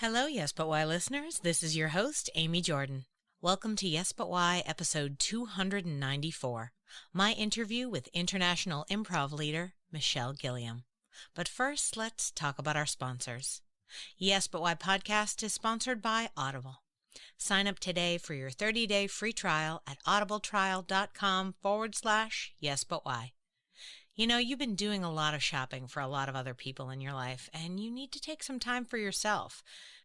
Hello, Yes But Why listeners. This is your host, Amy Jordan. Welcome to Yes But Why, episode 294, my interview with international improv leader, Michelle Gilliam. But first, let's talk about our sponsors. Yes But Why podcast is sponsored by Audible. Sign up today for your 30-day free trial at audibletrial.com/yesbutwhy. You know, you've been doing a lot of shopping for a lot of other people in your life, and you need to take some time for yourself.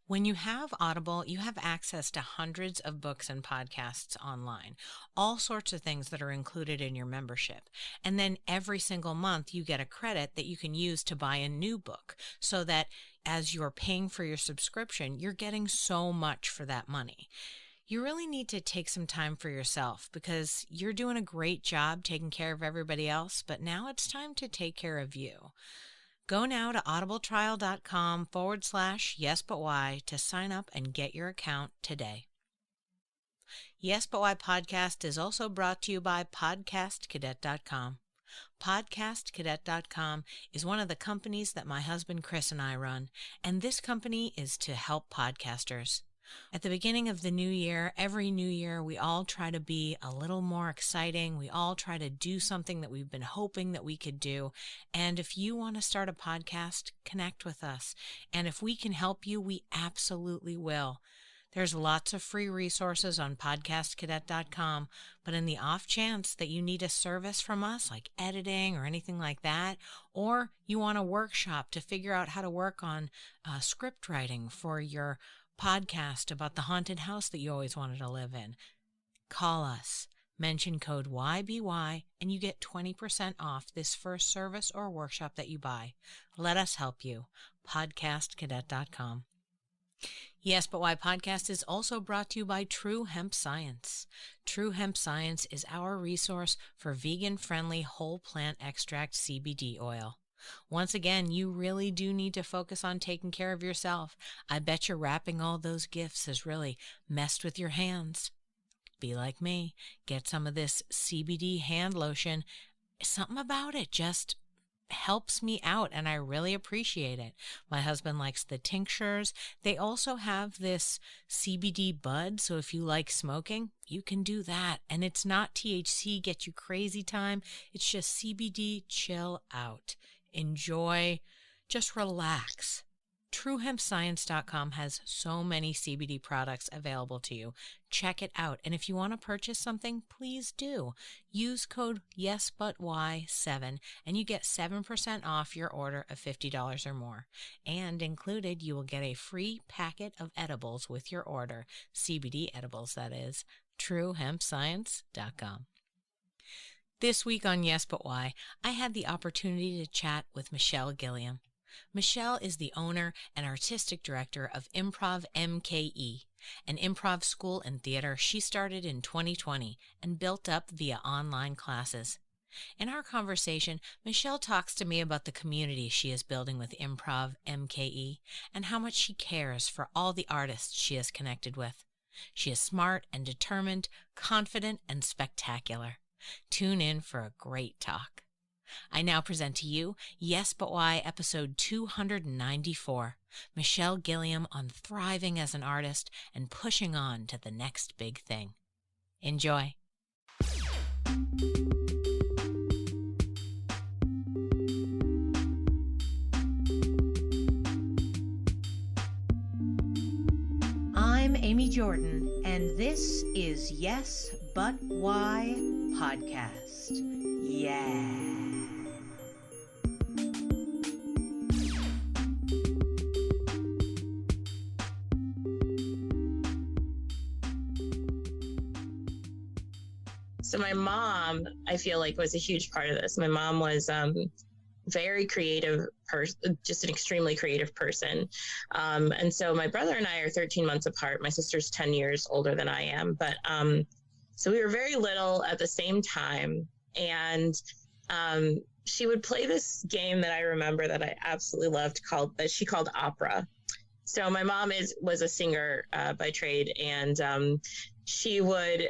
When you have Audible, you have access to hundreds of books and podcasts online, all sorts of things that are included in your membership. And then every single month, you get a credit that you can use to buy a new book, so that as you're paying for your subscription, you're getting so much for that money. You really need to take some time for yourself because you're doing a great job taking care of everybody else, but now it's time to take care of you. Go now to audibletrial.com/yesbutwhy to sign up and get your account today. Yes But Why podcast is also brought to you by podcastcadet.com. Podcastcadet.com is one of the companies that my husband Chris and I run, and this company is to help podcasters. At the beginning of the new year, every new year, we all try to be a little more exciting. We all try to do something that we've been hoping that we could do. And if you want to start a podcast, connect with us. And if we can help you, we absolutely will. There's lots of free resources on podcastcadet.com, but in the off chance that you need a service from us, like editing or anything like that, or you want a workshop to figure out how to work on script writing for your podcast about the haunted house that you always wanted to live in, call us, mention code YBY, and you get 20% off this first service or workshop that you buy. Let us help you. Podcastcadet.com. Yes But Why podcast is also brought to you by True Hemp Science. True Hemp Science is our resource for vegan-friendly whole plant extract CBD oil. Once again, you really do need to focus on taking care of yourself. I bet your wrapping all those gifts has really messed with your hands. Be like me. Get some of this CBD hand lotion. Something about it just helps me out, and I really appreciate it. My husband likes the tinctures. They also have this CBD bud, so if you like smoking, you can do that. And it's not THC, get you crazy time. It's just CBD, chill out. Enjoy, just relax. TrueHempScience.com has so many CBD products available to you. Check it out. And if you want to purchase something, please do. Use code YesButWhy7 and you get 7% off your order of $50 or more. And included, you will get a free packet of edibles with your order. CBD edibles, that is. TrueHempScience.com. This week on Yes But Why, I had the opportunity to chat with Michelle Gilliam. Michelle is the owner and artistic director of Improv MKE, an improv school and theater she started in 2020 and built up via online classes. In our conversation, Michelle talks to me about the community she is building with Improv MKE and how much she cares for all the artists she is connected with. She is smart and determined, confident, and spectacular. Tune in for a great talk. I now present to you Yes But Why episode 294, Michelle Gilliam on thriving as an artist and pushing on to the next big thing. Enjoy. I'm Amy Jordan, and this is Yes But Why podcast. Yeah. So my mom, I feel like, was a huge part of this. My mom was very creative person, just an extremely creative person. And so my brother and I are 13 months apart. My sister's 10 years older than I am. But so we were very little at the same time. And she would play this game that I remember that I absolutely loved that she called opera. So my mom was a singer by trade, and she would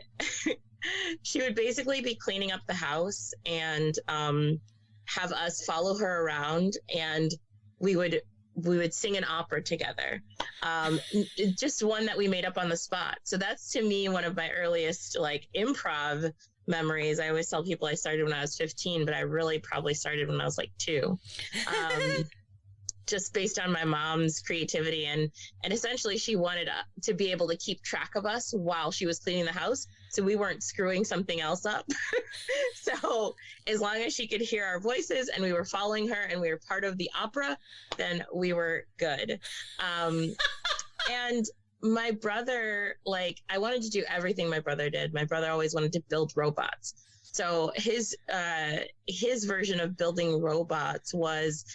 she would basically be cleaning up the house and have us follow her around, and we would we would sing an opera together. Just one that we made up on the spot. So that's, to me, one of my earliest like improv memories. I always tell people I started when I was 15, but I really probably started when I was like 2. Just based on my mom's creativity, and essentially she wanted to be able to keep track of us while she was cleaning the house, so we weren't screwing something else up. So as long as she could hear our voices and we were following her and we were part of the opera, then we were good. And my brother, like, I wanted to do everything my brother did. My brother always wanted to build robots. So his version of building robots was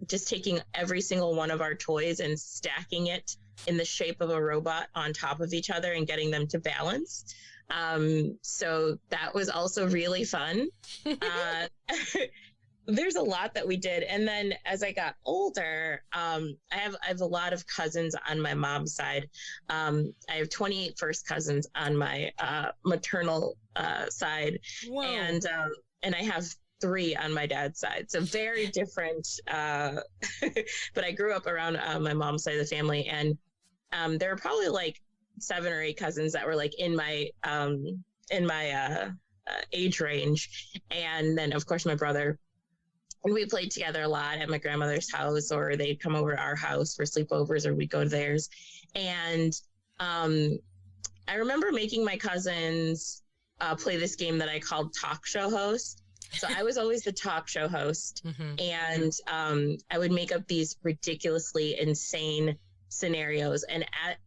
just taking every single one of our toys and stacking it in the shape of a robot on top of each other and getting them to balance. So that was also really fun. There's a lot that we did. And then as I got older, I have a lot of cousins on my mom's side. I have 28 first cousins on my maternal side. Whoa. And I have 3 on my dad's side. So very different. But I grew up around my mom's side of the family. And there were probably like 7 or 8 cousins that were like in my age range. And then, of course, my brother. And we played together a lot at my grandmother's house, or they'd come over to our house for sleepovers, or we'd go to theirs. And I remember making my cousins play this game that I called Talk Show Host. So I was always the talk show host, and I would make up these ridiculously insane scenarios, and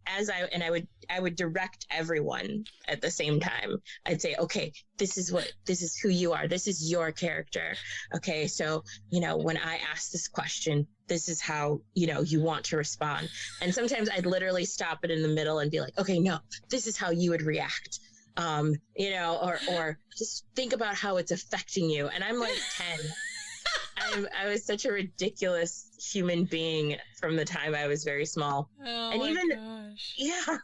I would direct everyone at the same time. I'd say, okay, this is who you are. This is your character. Okay, so when I ask this question, this is how you want to respond. And sometimes I'd literally stop it in the middle and be like, okay, no, this is how you would react. Or just think about how it's affecting you. And I'm like 10. I was such a ridiculous human being from the time I was very small. Oh, and my gosh. Yeah.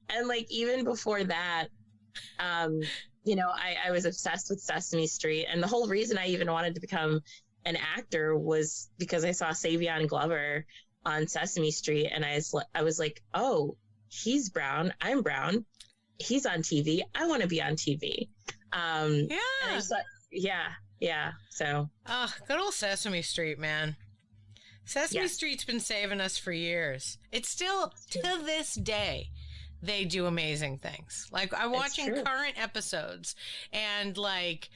And like, even before that, I was obsessed with Sesame Street. And the whole reason I even wanted to become an actor was because I saw Savion Glover on Sesame Street. And I was like, oh, he's brown. I'm brown. He's on TV. I want to be on TV. And I just thought, yeah. So. Oh, good old Sesame Street, man. Sesame Street's been saving us for years. It's still, to this day, they do amazing things. Like, I'm watching current episodes, and like,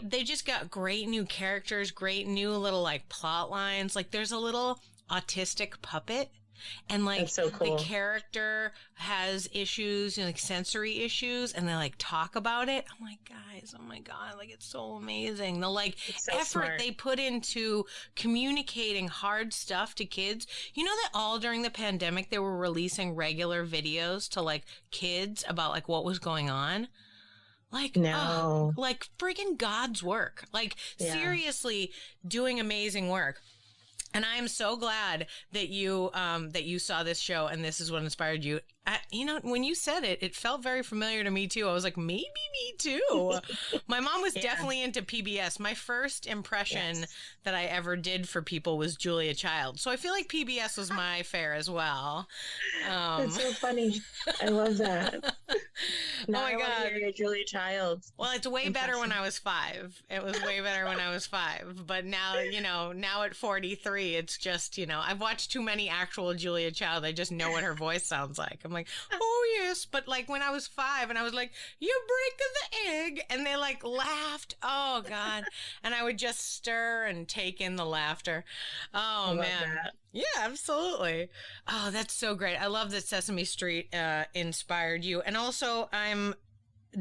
they just got great new characters, great new little like plot lines. Like, there's a little autistic puppet. And like, so cool. The character has issues, like sensory issues, and they like talk about it. I'm like, guys, oh my God, like, it's so amazing. The like effort smart. They put into communicating hard stuff to kids. You know that all during the pandemic, they were releasing regular videos to like kids about like what was going on. Like, no. Like friggin' God's work. Like, seriously doing amazing work. And I am so glad that you saw this show and this is what inspired you. When you said it, it felt very familiar to me too. I was like, maybe me too. My mom was definitely into PBS. My first impression that I ever did for people was Julia Child. So I feel like PBS was my fare as well. That's so funny. I love that. Now oh my God. Hear Julia Child. Well, it's way better when I was 5. It was way better when I was 5. But now, now at 43, it's just, I've watched too many actual Julia Child. I just know what her voice sounds like. I'm like, oh yes. But like when I was 5 and I was like, you break the egg. And they like laughed. Oh God. And I would just stir and take in the laughter. Oh man. That. Yeah, absolutely. Oh, that's so great. I love that Sesame Street inspired you. And also I'm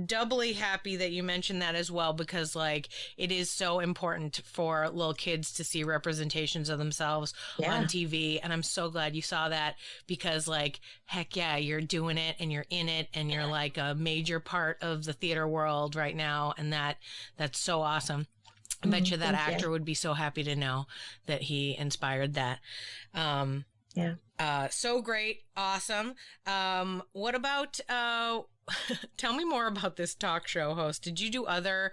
doubly happy that you mentioned that as well, because like it is so important for little kids to see representations of themselves on TV. And I'm so glad you saw that, because like, heck yeah, you're doing it and you're in it and you're like a major part of the theater world right now. And that's so awesome. I bet you that actor would be so happy to know that he inspired that. So great. Awesome. What about, tell me more about this talk show host. Did you do other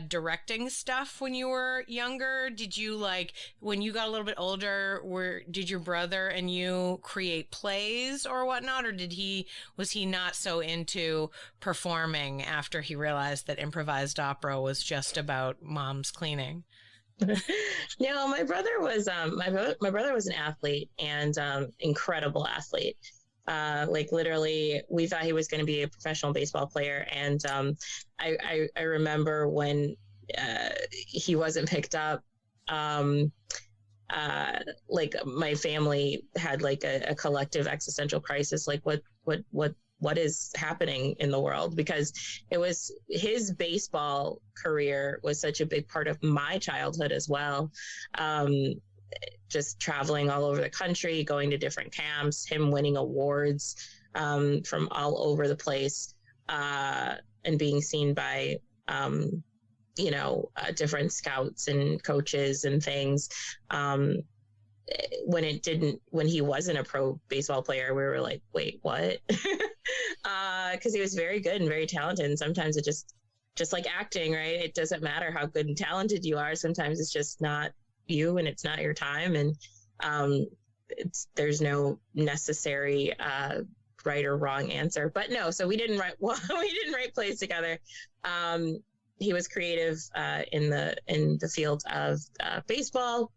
directing stuff when you were younger? Did you, like, when you got a little bit older, did your brother and you create plays or whatnot? Or was he not so into performing after he realized that improvised opera was just about mom's cleaning? No, my brother was my brother was an athlete, and incredible athlete. Like, literally, we thought he was going to be a professional baseball player. And I remember when he wasn't picked up, like, my family had like a collective existential crisis. Like, what is happening in the world? Because it was his baseball career was such a big part of my childhood as well. Just traveling all over the country, going to different camps, him winning awards from all over the place, and being seen by, different scouts and coaches and things. When he wasn't a pro baseball player, we were like, wait, what? Because he was very good and very talented. And sometimes it just like acting, right? It doesn't matter how good and talented you are. Sometimes it's just not you, and it's not your time, and there's no necessary right or wrong answer. But no, so we didn't write plays together. He was creative in the field of baseball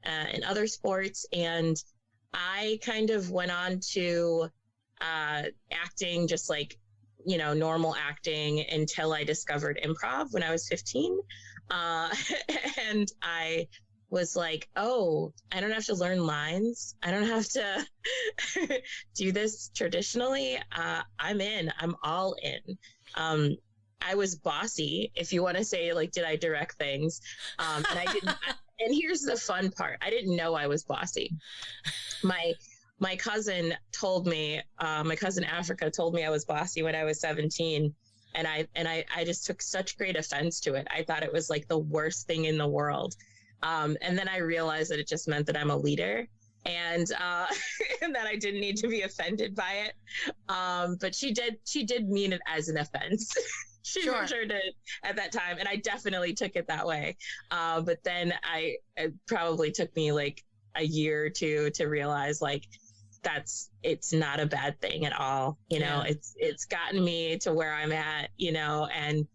and other sports, and I kind of went on to acting, just like, normal acting, until I discovered improv when I was 15, and I was like, oh, I don't have to learn lines. I don't have to do this traditionally. I'm all in. I was bossy, if you want to say, like, did I direct things? And I didn't. And here's the fun part. I didn't know I was bossy. My cousin told me, my cousin Africa told me I was bossy when I was 17. And I just took such great offense to it. I thought it was like the worst thing in the world. And then I realized that it just meant that I'm a leader, and and that I didn't need to be offended by it. But she did mean it as an offense. She for sure did at that time, and I definitely took it that way. But then it probably took me like a year or two to realize, like, it's not a bad thing at all. It's gotten me to where I'm at, and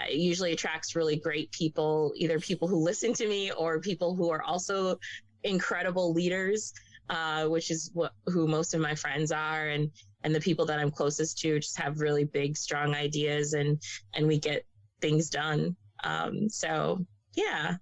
it usually attracts really great people, either people who listen to me or people who are also incredible leaders, which is who most of my friends are, and the people that I'm closest to just have really big, strong ideas, and we get things done. So yeah.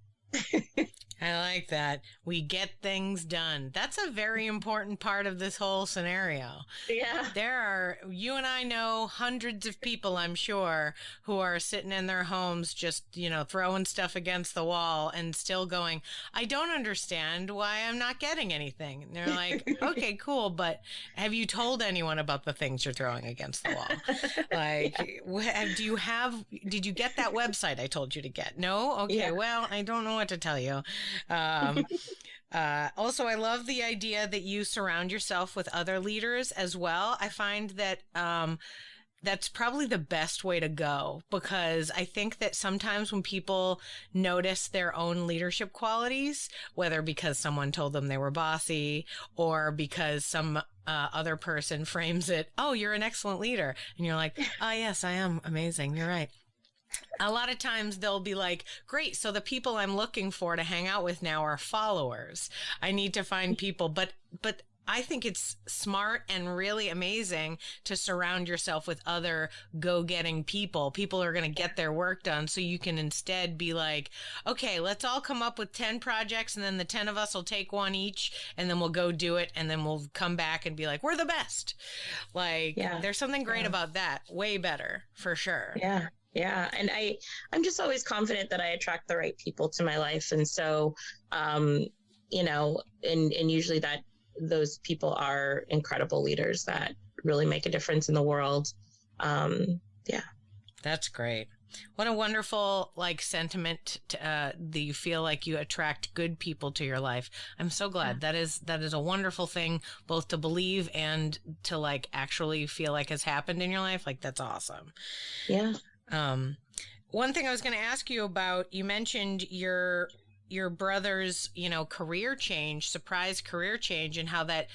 I like that. We get things done. That's a very important part of this whole scenario. Yeah. You and I know hundreds of people, I'm sure, who are sitting in their homes just, throwing stuff against the wall and still going, I don't understand why I'm not getting anything. And they're like, okay, cool. But have you told anyone about the things you're throwing against the wall? Like, did you get that website I told you to get? No? Okay. Yeah. Well, I don't know what to tell you. Also, I love the idea that you surround yourself with other leaders as well. I find that that's probably the best way to go, because I think that sometimes when people notice their own leadership qualities, whether because someone told them they were bossy or because some other person frames it, oh, you're an excellent leader. And you're like, oh, yes, I am amazing. You're right. A lot of times they'll be like, great, so the people I'm looking for to hang out with now are followers. I need to find people. But I think it's smart and really amazing to surround yourself with other go-getting people who are going to get their work done. So you can instead be like, okay, let's all come up with 10 projects, and then the 10 of us will take one each, and then we'll go do it. And then we'll come back and be like, we're the best. Like, there's something great about that. Way better, for sure. Yeah. Yeah. And I'm just always confident that I attract the right people to my life. And so, and usually those people are incredible leaders that really make a difference in the world. Yeah. That's great. What a wonderful sentiment that you feel like you attract good people to your life. I'm so glad. That is a wonderful thing both to believe and to actually feel like has happened in your life. That's awesome. Yeah. One thing I was going to ask you about, you mentioned your brother's, surprise career change, and how that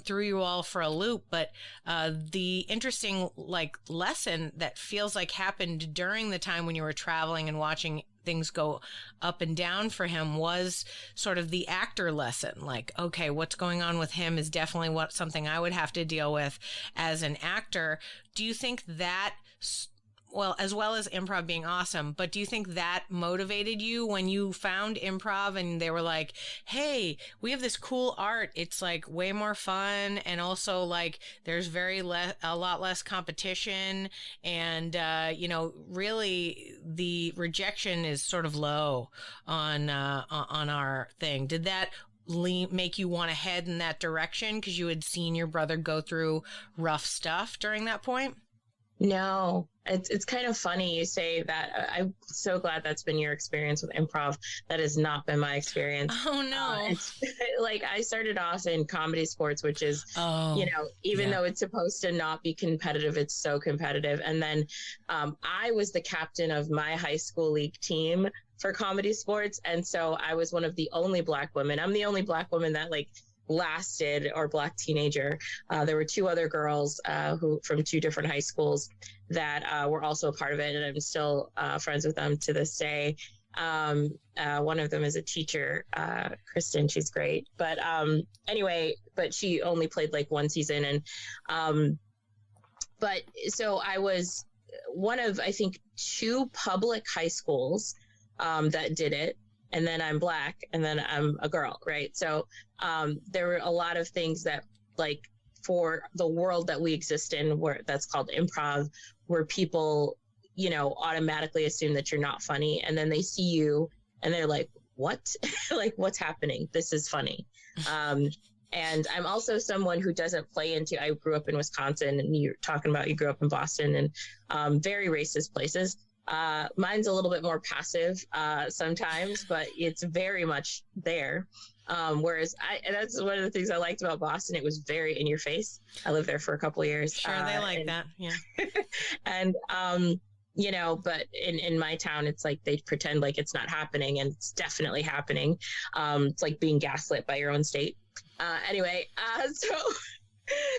threw you all for a loop. But the interesting lesson that feels like happened during the time when you were traveling and watching things go up and down for him was sort of the actor lesson. Okay, what's going on with him is definitely something I would have to deal with as an actor. Do you think that, well, as well as improv being awesome, but do you think that motivated you when you found improv and they were like, hey, we have this cool art, it's way more fun, and also there's a lot less competition, and really the rejection is sort of low on our thing? Did that make you want to head in that direction because you had seen your brother go through rough stuff during that point? No, it's kind of funny you say that. I'm so glad that's been your experience with improv. That has not been my experience. Oh, no. It's I started off in comedy sports, which is, even though it's supposed to not be competitive, it's so competitive. And then I was the captain of my high school league team for comedy sports. And so I was one of the only Black women. I'm the only Black woman that lasted, or Black teenager. There were two other girls who from two different high schools that were also a part of it, and I'm still friends with them to this day. One of them is a teacher, Kristen. She's great, but anyway, but she only played one season, and but so I was one of, I think, two public high schools that did it. And then I'm Black, and then I'm a girl, right? So there were a lot of things that, for the world that we exist in, where that's called improv, where people, automatically assume that you're not funny, and then they see you, and they're like, "What? What's happening? This is funny." And I'm also someone who doesn't play into. I grew up in Wisconsin, and you're talking about you grew up in Boston, and very racist places. Mine's a little bit more passive sometimes, but it's very much there. Whereas that's one of the things I liked about Boston. It was very in your face. I lived there for a couple of years. Sure, they like that. Yeah. And, but in my town, it's they pretend like it's not happening, and it's definitely happening. It's like being gaslit by your own state. Anyway,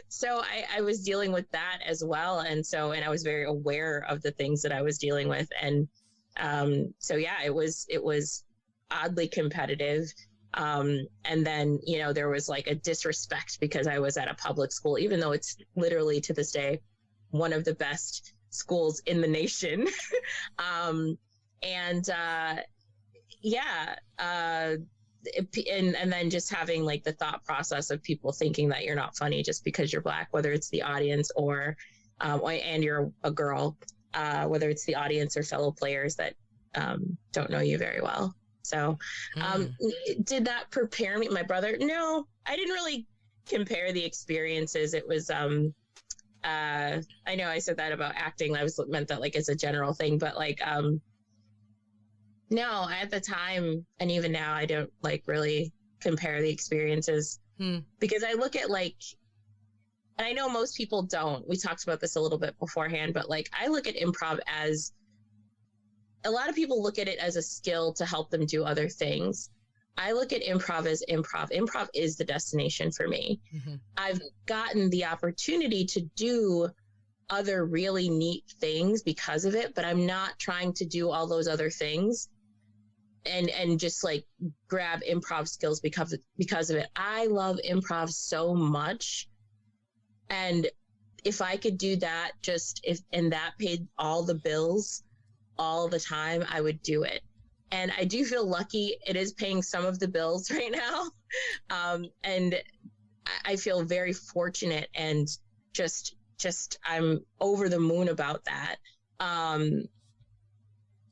so I was dealing with that as well. And I was very aware of the things that I was dealing with. And it was oddly competitive. And then, there was a disrespect because I was at a public school, even though it's literally to this day one of the best schools in the nation. And then just having the thought process of people thinking that you're not funny just because you're Black, whether it's the audience or and you're a girl, whether it's the audience or fellow players that don't know you very well. So did that prepare me? My brother? No, I didn't really compare the experiences. It was I know I said that about acting. I was meant that as a general thing, but no, at the time, and even now, I don't really compare the experiences because I look at and I know most people don't. We talked about this a little bit beforehand, but I look at improv as, a lot of people look at it as a skill to help them do other things. I look at improv as improv. Improv is the destination for me. Mm-hmm. I've gotten the opportunity to do other really neat things because of it, but I'm not trying to do all those other things and just grab improv skills because of it. I love improv so much. And if I could do that, and that paid all the bills all the time, I would do it. And I do feel lucky. It is paying some of the bills right now. And I feel very fortunate, and just I'm over the moon about that.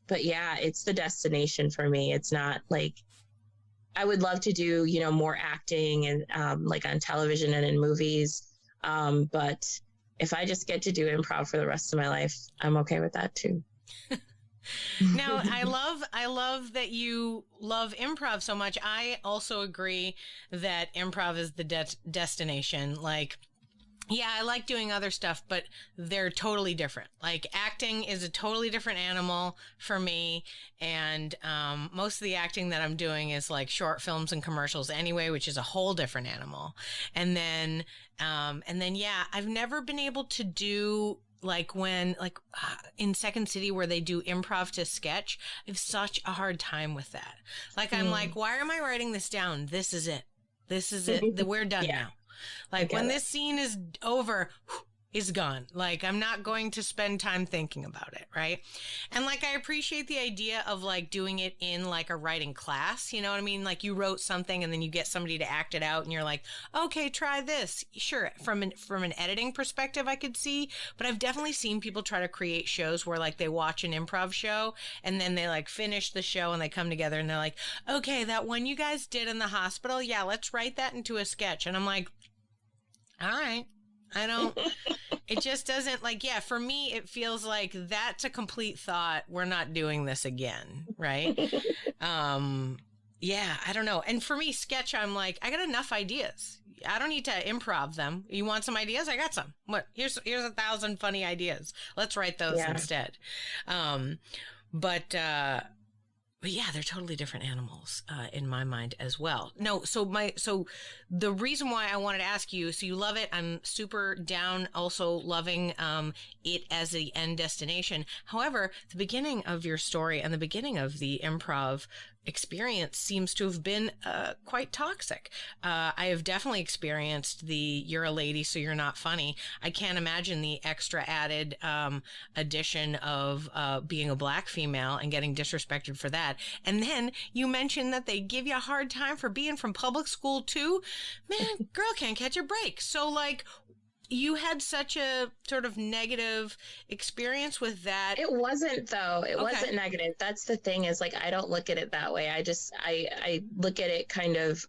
But yeah, it's the destination for me. It's not I would love to do, more acting and on television and in movies. But if I just get to do improv for the rest of my life, I'm okay with that too. Now, I love that you love improv so much. I also agree that improv is the destination. Like, yeah, I like doing other stuff, but they're totally different. Like, acting is a totally different animal for me. And most of the acting that I'm doing is like short films and commercials anyway, which is a whole different animal. And then, yeah, I've never been able to do like when, like in Second City where they do improv to sketch. I have such a hard time with that. Like, I'm like, why am I writing this down? This is it. This is it. We're done now. Like, when this scene is over, is gone. Like, I'm not going to spend time thinking about it, right? And like, I appreciate the idea of like doing it in like a writing class. You know what I mean? Like, you wrote something and then you get somebody to act it out and you're like, okay, try this. Sure. From an editing perspective, I could see, but I've definitely seen people try to create shows where like they watch an improv show and then they like finish the show and they come together and they're like, okay, that one you guys did in the hospital. Yeah, let's write that into a sketch. And I'm like, all right. It just doesn't, like, yeah, for me, it feels like that's a complete thought. We're not doing this again. Right. Yeah, I don't know. And for me, sketch, I'm like, I got enough ideas. I don't need to improv them. You want some ideas? I got some. What? Here's 1,000 funny ideas. Let's write those instead. But yeah, they're totally different animals in my mind as well. No, so the reason why I wanted to ask you, so you love it. I'm super down also loving it as the end destination. However, the beginning of your story and the beginning of the improv experience seems to have been quite toxic. I have definitely experienced the "you're a lady, so you're not funny." I can't imagine the extra added addition of being a Black female and getting disrespected for that. And then you mentioned that they give you a hard time for being from public school too. Man, girl can't catch a break. So like, you had such a sort of negative experience with that. It wasn't, though. It wasn't negative. That's the thing, is like, I don't look at it that way. I look at it kind of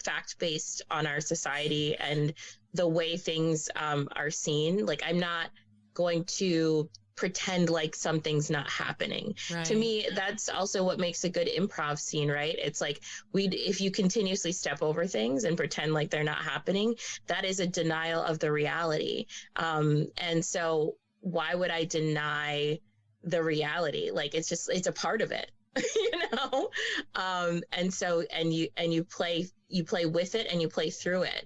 fact-based on our society and the way things are seen. Like, I'm not going to pretend like something's not happening. Right. To me, that's also what makes a good improv scene, right? It's like, if you continuously step over things and pretend like they're not happening, that is a denial of the reality. And so why would I deny the reality? Like, it's a part of it. You know? And you play with it and you play through it.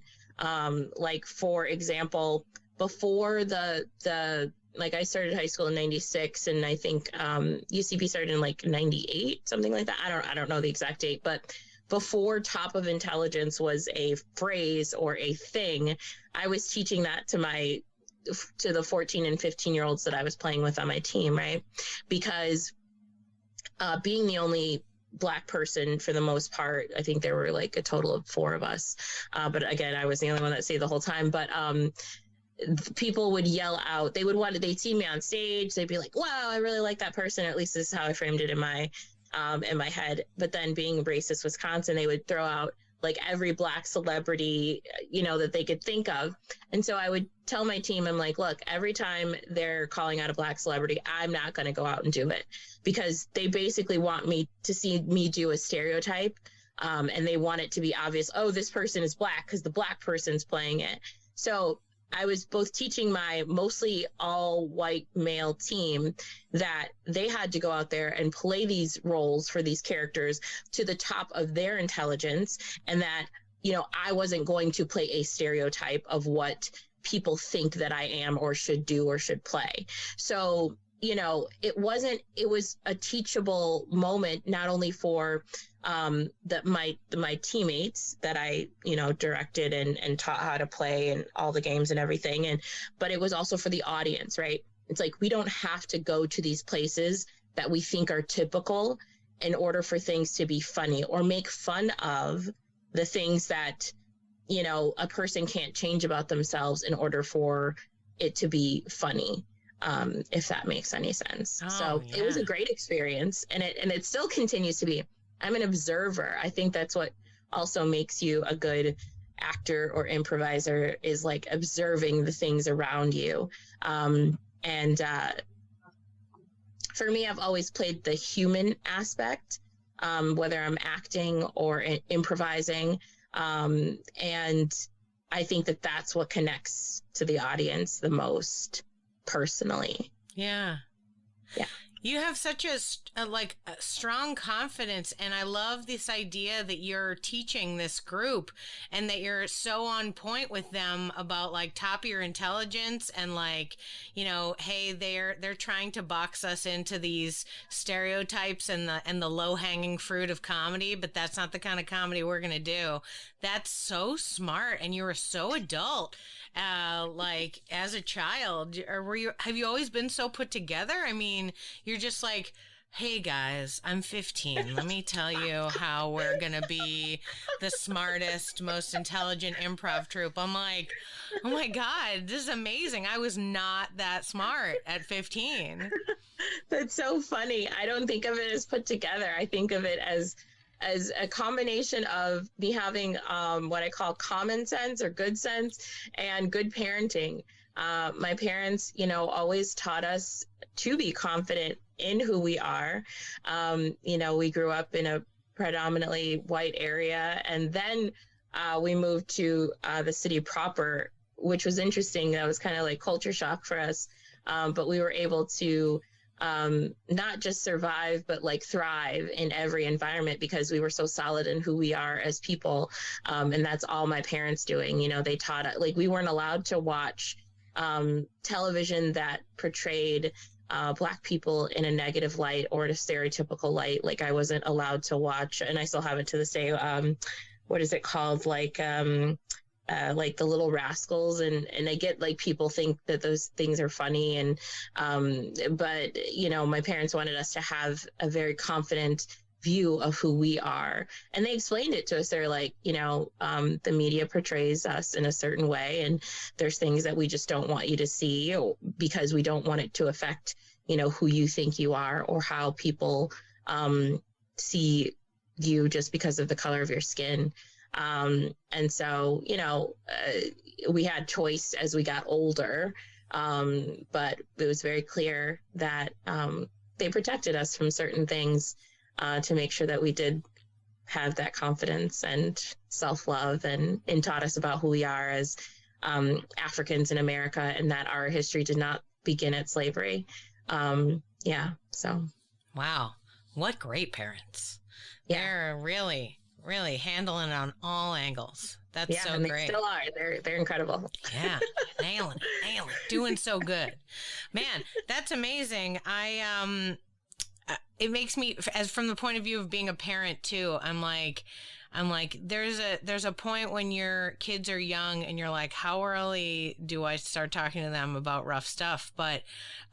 Like, for example, before like, I started high school in 96, and I think UCB started in like 98, something like that. I don't know the exact date, but before top of intelligence was a phrase or a thing, I was teaching that to the 14 and 15-year-olds that I was playing with on my team, right? Because being the only Black person for the most part, I think there were like a total of 4 of us. But again, I was the only one that stayed the whole time. But people would yell out. They'd see me on stage. They'd be like, wow, I really like that person. Or at least this is how I framed it in my head. But then, being racist Wisconsin, they would throw out like every Black celebrity, that they could think of. And so I would tell my team, I'm like, look, every time they're calling out a Black celebrity, I'm not going to go out and do it, because they basically want me to see me do a stereotype. And they want it to be obvious. Oh, this person is Black because the Black person's playing it. So I was both teaching my mostly all white male team that they had to go out there and play these roles for these characters to the top of their intelligence, and that, I wasn't going to play a stereotype of what people think that I am or should do or should play. So, it was a teachable moment, not only for my teammates that I, directed and taught how to play and all the games and everything. But it was also for the audience, right? It's like, we don't have to go to these places that we think are typical in order for things to be funny, or make fun of the things that, a person can't change about themselves in order for it to be funny. If that makes any sense. It was a great experience, and it still continues to be. I'm an observer. I think that's what also makes you a good actor or improviser, is like observing the things around you. for me, I've always played the human aspect, whether I'm acting or improvising. And I think that that's what connects to the audience the most personally. Yeah. Yeah. You have such a strong confidence, and I love this idea that you're teaching this group and that you're so on point with them about like top of your intelligence and like, you know, hey, they're trying to box us into these stereotypes and the low-hanging fruit of comedy, but that's not the kind of comedy we're going to do. That's so smart, and you were so adult. Like as a child, or have you always been so put together? I mean, you're just like, hey guys, I'm 15. Let me tell you how we're going to be the smartest, most intelligent improv troupe. I'm like, oh my God, this is amazing. I was not that smart at 15. That's so funny. I don't think of it as put together. I think of it as a combination of me having what I call common sense or good sense and good parenting. My parents, you know, always taught us to be confident in who we are. You know, we grew up in a predominantly white area, and then we moved to the city proper, which was interesting. That was kind of like culture shock for us. But we were able to not just survive, but like thrive in every environment because we were so solid in who we are as people. And that's all my parents doing. You know, they taught us, like, we weren't allowed to watch television that portrayed Black people in a negative light or in a stereotypical light. Like, I wasn't allowed to watch, and I still have it to this day. What is it called? Like the Little Rascals, and I get like people think that those things are funny, and but you know, my parents wanted us to have a very confident view of who we are, and they explained it to us. They're like, you know, the media portrays us in a certain way, and there's things that we just don't want you to see because we don't want it to affect, you know, who you think you are or how people see you just because of the color of your skin. And so, you know, we had choice as we got older, but it was very clear that they protected us from certain things to make sure that we did have that confidence and self-love, and taught us about who we are as Africans in America, and that our history did not begin at slavery. Yeah, so. Wow. What great parents. Yeah. They're really handling it on all angles. That's so and great. They still are. They're incredible. Yeah, nailing it, doing so good, man. That's amazing. It makes me, as from the point of view of being a parent too, I'm like, there's a point when your kids are young and you're like, how early do I start talking to them about rough stuff? But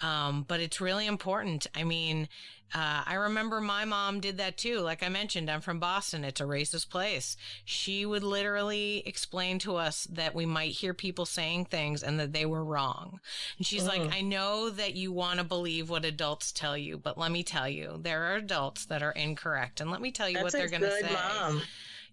it's really important. I mean, I remember my mom did that too. Like I mentioned, I'm from Boston. It's a racist place. She would literally explain to us that we might hear people saying things and that they were wrong. And she's like, I know that you want to believe what adults tell you, but let me tell you, there are adults that are incorrect. And let me tell you what they're going to say. Mom.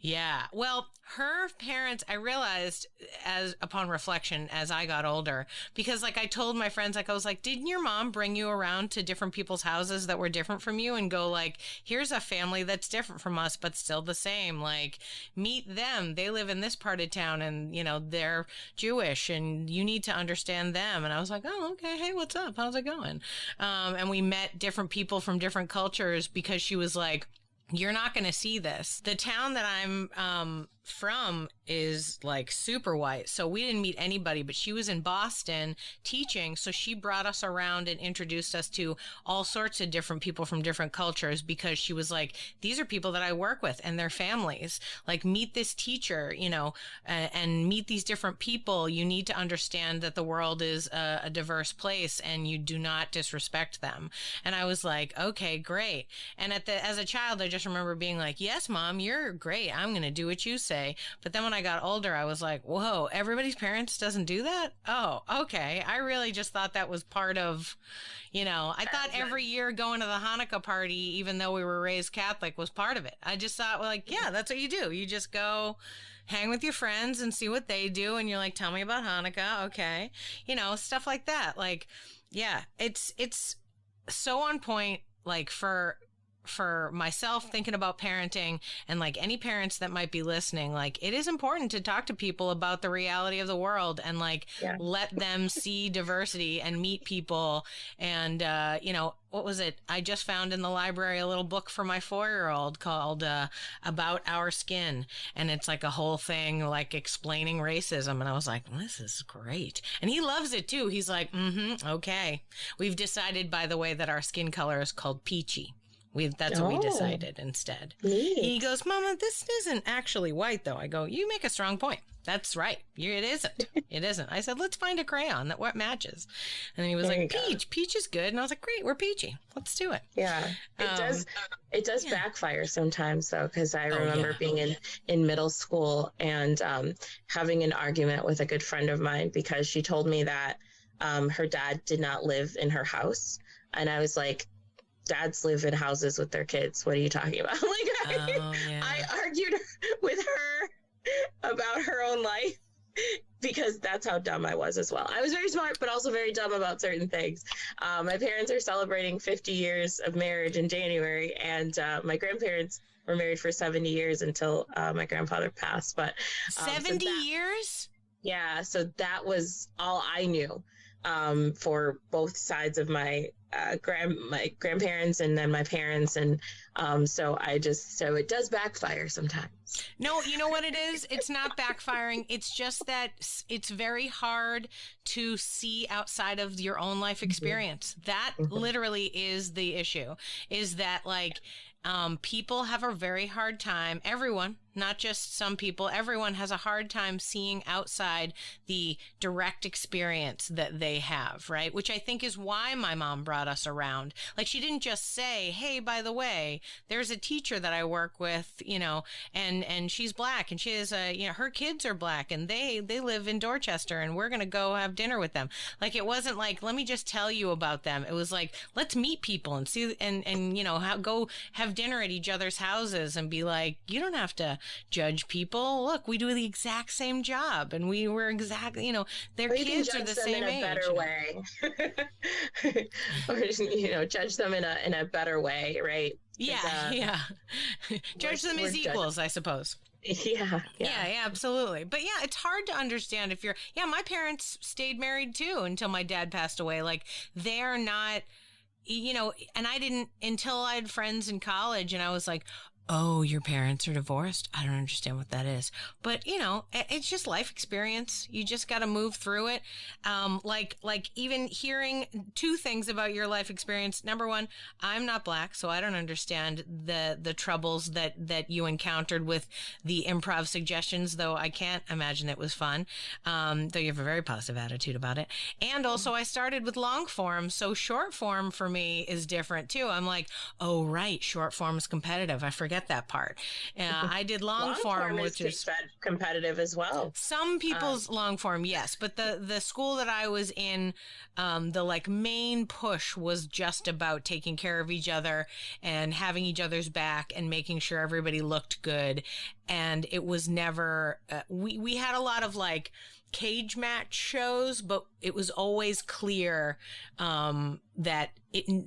Yeah. Well, her parents, I realized as upon reflection as I got older, because like I told my friends, like I was like, didn't your mom bring you around to different people's houses that were different from you and go like, here's a family that's different from us, but still the same. Like, meet them. They live in this part of town and, you know, they're Jewish and you need to understand them. And I was like, oh, okay. Hey, what's up? How's it going? And we met different people from different cultures because she was like, you're not going to see this. The town that I'm from is like super white. So we didn't meet anybody, but she was in Boston teaching. So she brought us around and introduced us to all sorts of different people from different cultures because she was like, these are people that I work with and their families. Like, meet this teacher, you know, and meet these different people. You need to understand that the world is a diverse place and you do not disrespect them. And I was like, okay, great. And as a child, I just remember being like, yes, Mom, you're great. I'm going to do what you say. But then when I got older, I was like, whoa, everybody's parents doesn't do that? Oh, okay. I really just thought that was part of, you know, I thought every year going to the Hanukkah party, even though we were raised Catholic, was part of it. I just thought, well, like, yeah, that's what you do. You just go hang with your friends and see what they do. And you're like, tell me about Hanukkah. Okay. You know, stuff like that. Like, yeah, it's so on point, like for myself thinking about parenting, and like any parents that might be listening, like it is important to talk to people about the reality of the world and like let them see diversity and meet people. And, what was it? I just found in the library a little book for my 4-year-old called About Our Skin. And it's like a whole thing like explaining racism. And I was like, this is great. And he loves it too. He's like, okay. We've decided, by the way, that our skin color is called peachy. That's what we decided instead. Neat. He goes, Mama, this isn't actually white, though. I go, you make a strong point. That's right. It isn't. It isn't. I said, let's find a crayon that what matches. And then he was like, peach. Peach is good. And I was like, great, we're peachy. Let's do it. Yeah. It does backfire sometimes, though, because I remember being in middle school and having an argument with a good friend of mine because she told me that her dad did not live in her house. And I was like, dads live in houses with their kids. What are you talking about? I argued with her about her own life because that's how dumb I was as well. I was very smart, but also very dumb about certain things. My parents are celebrating 50 years of marriage in January, and my grandparents were married for 70 years until my grandfather passed. But 70 years? Yeah, so that was all I knew for both sides of my grandparents and then my parents, and so it does backfire sometimes. No, you know what it is? It's not backfiring. It's just that it's very hard to see outside of your own life experience. That literally is the issue, is that like people have a very hard time. Everyone, not just some people, everyone has a hard time seeing outside the direct experience that they have, right? Which I think is why my mom brought us around. Like, she didn't just say, hey, by the way, there's a teacher that I work with, and she's black, and she has her kids are black, and they live in Dorchester, and we're going to go have dinner with them. Like, it wasn't like, let me just tell you about them. It was like, let's meet people and see, and go have dinner at each other's houses and be like, you don't have to judge people. Look, we do the exact same job, and we're exactly, their kids are the same age. Better way. Or judge them in a better way, right? Yeah. Judge them as equals, I suppose. Yeah, absolutely. But yeah, it's hard to understand if my parents stayed married too until my dad passed away. Like, they're not, and I didn't until I had friends in college, and I was like, oh, your parents are divorced? I don't understand what that is. But, it's just life experience. You just got to move through it. Like even hearing two things about your life experience. Number one, I'm not black, so I don't understand the troubles that you encountered with the improv suggestions, though I can't imagine it was fun. Though you have a very positive attitude about it. And also I started with long form, so short form for me is different too. I'm like, oh, right, short form is competitive. I forget that part. I did long form, which is competitive as well. Some people's long form, yes, but the school that I was in, the main push was just about taking care of each other and having each other's back and making sure everybody looked good. And it was never we had a lot of cage match shows, but it was always clear that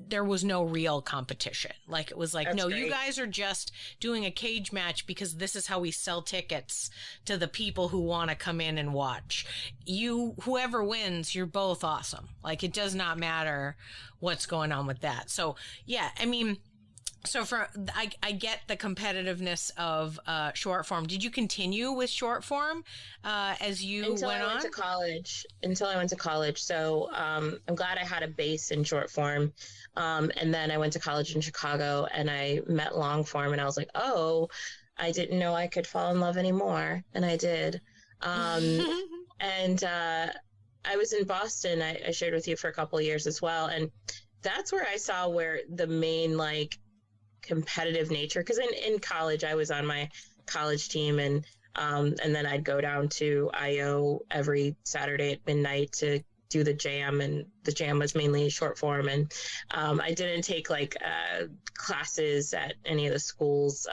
there was no real competition. Like, it was like, that's no, great. You guys are just doing a cage match because this is how we sell tickets to the people who want to come in and watch. Whoever wins, you're both awesome. Like, it does not matter what's going on with that. So yeah, I mean, so I get the competitiveness of short form. Did you continue with short form as you went on? Until I went to college. So I'm glad I had a base in short form. And then I went to college in Chicago and I met long form, and I was like, oh, I didn't know I could fall in love anymore. And I did. And I was in Boston. I shared with you for a couple of years as well. And that's where I saw where the main competitive nature, because in college I was on my college team, and then I'd go down to IO every Saturday at midnight to do the jam, and the jam was mainly short form, and I didn't take classes at any of the schools.